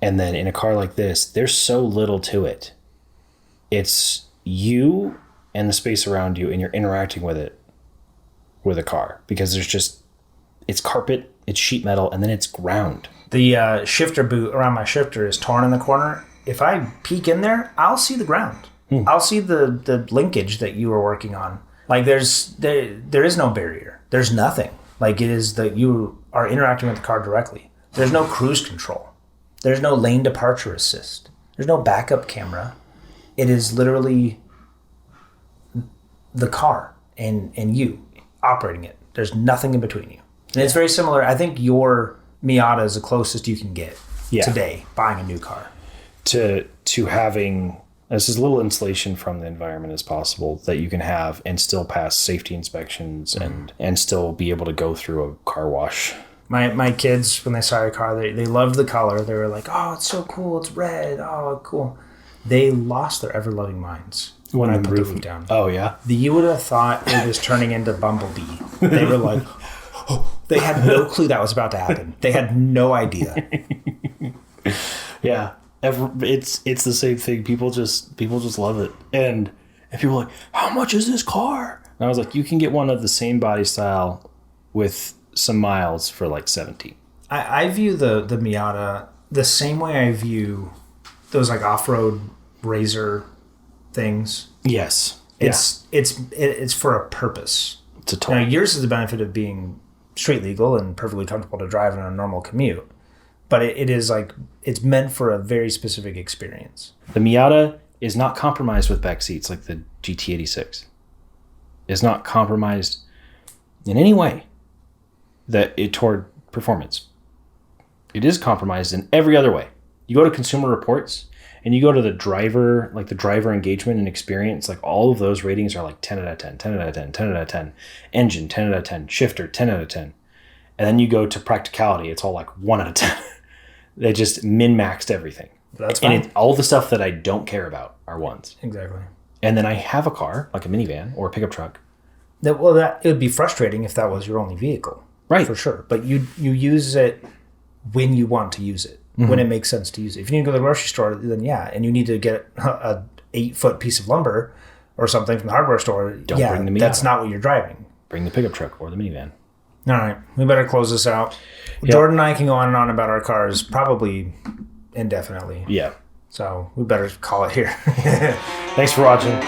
And then in a car like this, there's so little to it. It's you and the space around you, and you're interacting with it with a car because it's carpet, it's sheet metal, and then it's ground. The shifter boot around my shifter is torn in the corner. If I peek in there, I'll see the ground. I'll see the linkage that you were working on. Like there is no barrier. There's nothing. Like it is that you are interacting with the car directly. There's no cruise control. There's no lane departure assist. There's no backup camera. It is literally the car and you operating it. There's nothing in between you. And it's very similar. I think your Miata is the closest you can get today buying a new car. To having as little insulation from the environment as possible that you can have and still pass safety inspections and still be able to go through a car wash. My kids, when they saw your car, they loved the color. They were like, oh, it's so cool. It's red. Oh, cool. They lost their ever-loving minds when I put the roof down. Oh, yeah? You would have thought it was turning into Bumblebee. They were like, they had no clue that was about to happen. They had no idea. Yeah. It's the same thing. People just love it. And people are like, how much is this car? And I was like, you can get one of the same body style with some miles for like 17. I view the Miata the same way I view those like off-road RZR things. Yes. It's for a purpose. It's a tool. Now yours is the benefit of being street legal and perfectly comfortable to drive in a normal commute. But it is like, it's meant for a very specific experience. The Miata is not compromised with back seats like the GT86. It's not compromised in any way toward performance. It is compromised in every other way. You go to Consumer Reports and you go to the driver engagement and experience, like all of those ratings are like 10 out of 10, 10 out of 10, 10 out of 10, engine 10 out of 10, shifter 10 out of 10. And then you go to practicality, it's all like 1 out of 10. They just min-maxed everything. That's fine. And all the stuff that I don't care about are ones. Exactly. And then I have a car, like a minivan or a pickup truck. It would be frustrating if that was your only vehicle. Right. For sure. But you use it when you want to use it, when it makes sense to use it. If you need to go to the grocery store, then and you need to get a 8-foot piece of lumber or something from the hardware store, Don't bring the Miata. That's not what you're driving. Bring the pickup truck or the minivan. All right. We better close this out. Yep. Jordan and I can go on and on about our cars probably indefinitely. Yeah. So we better call it here. Thanks for watching.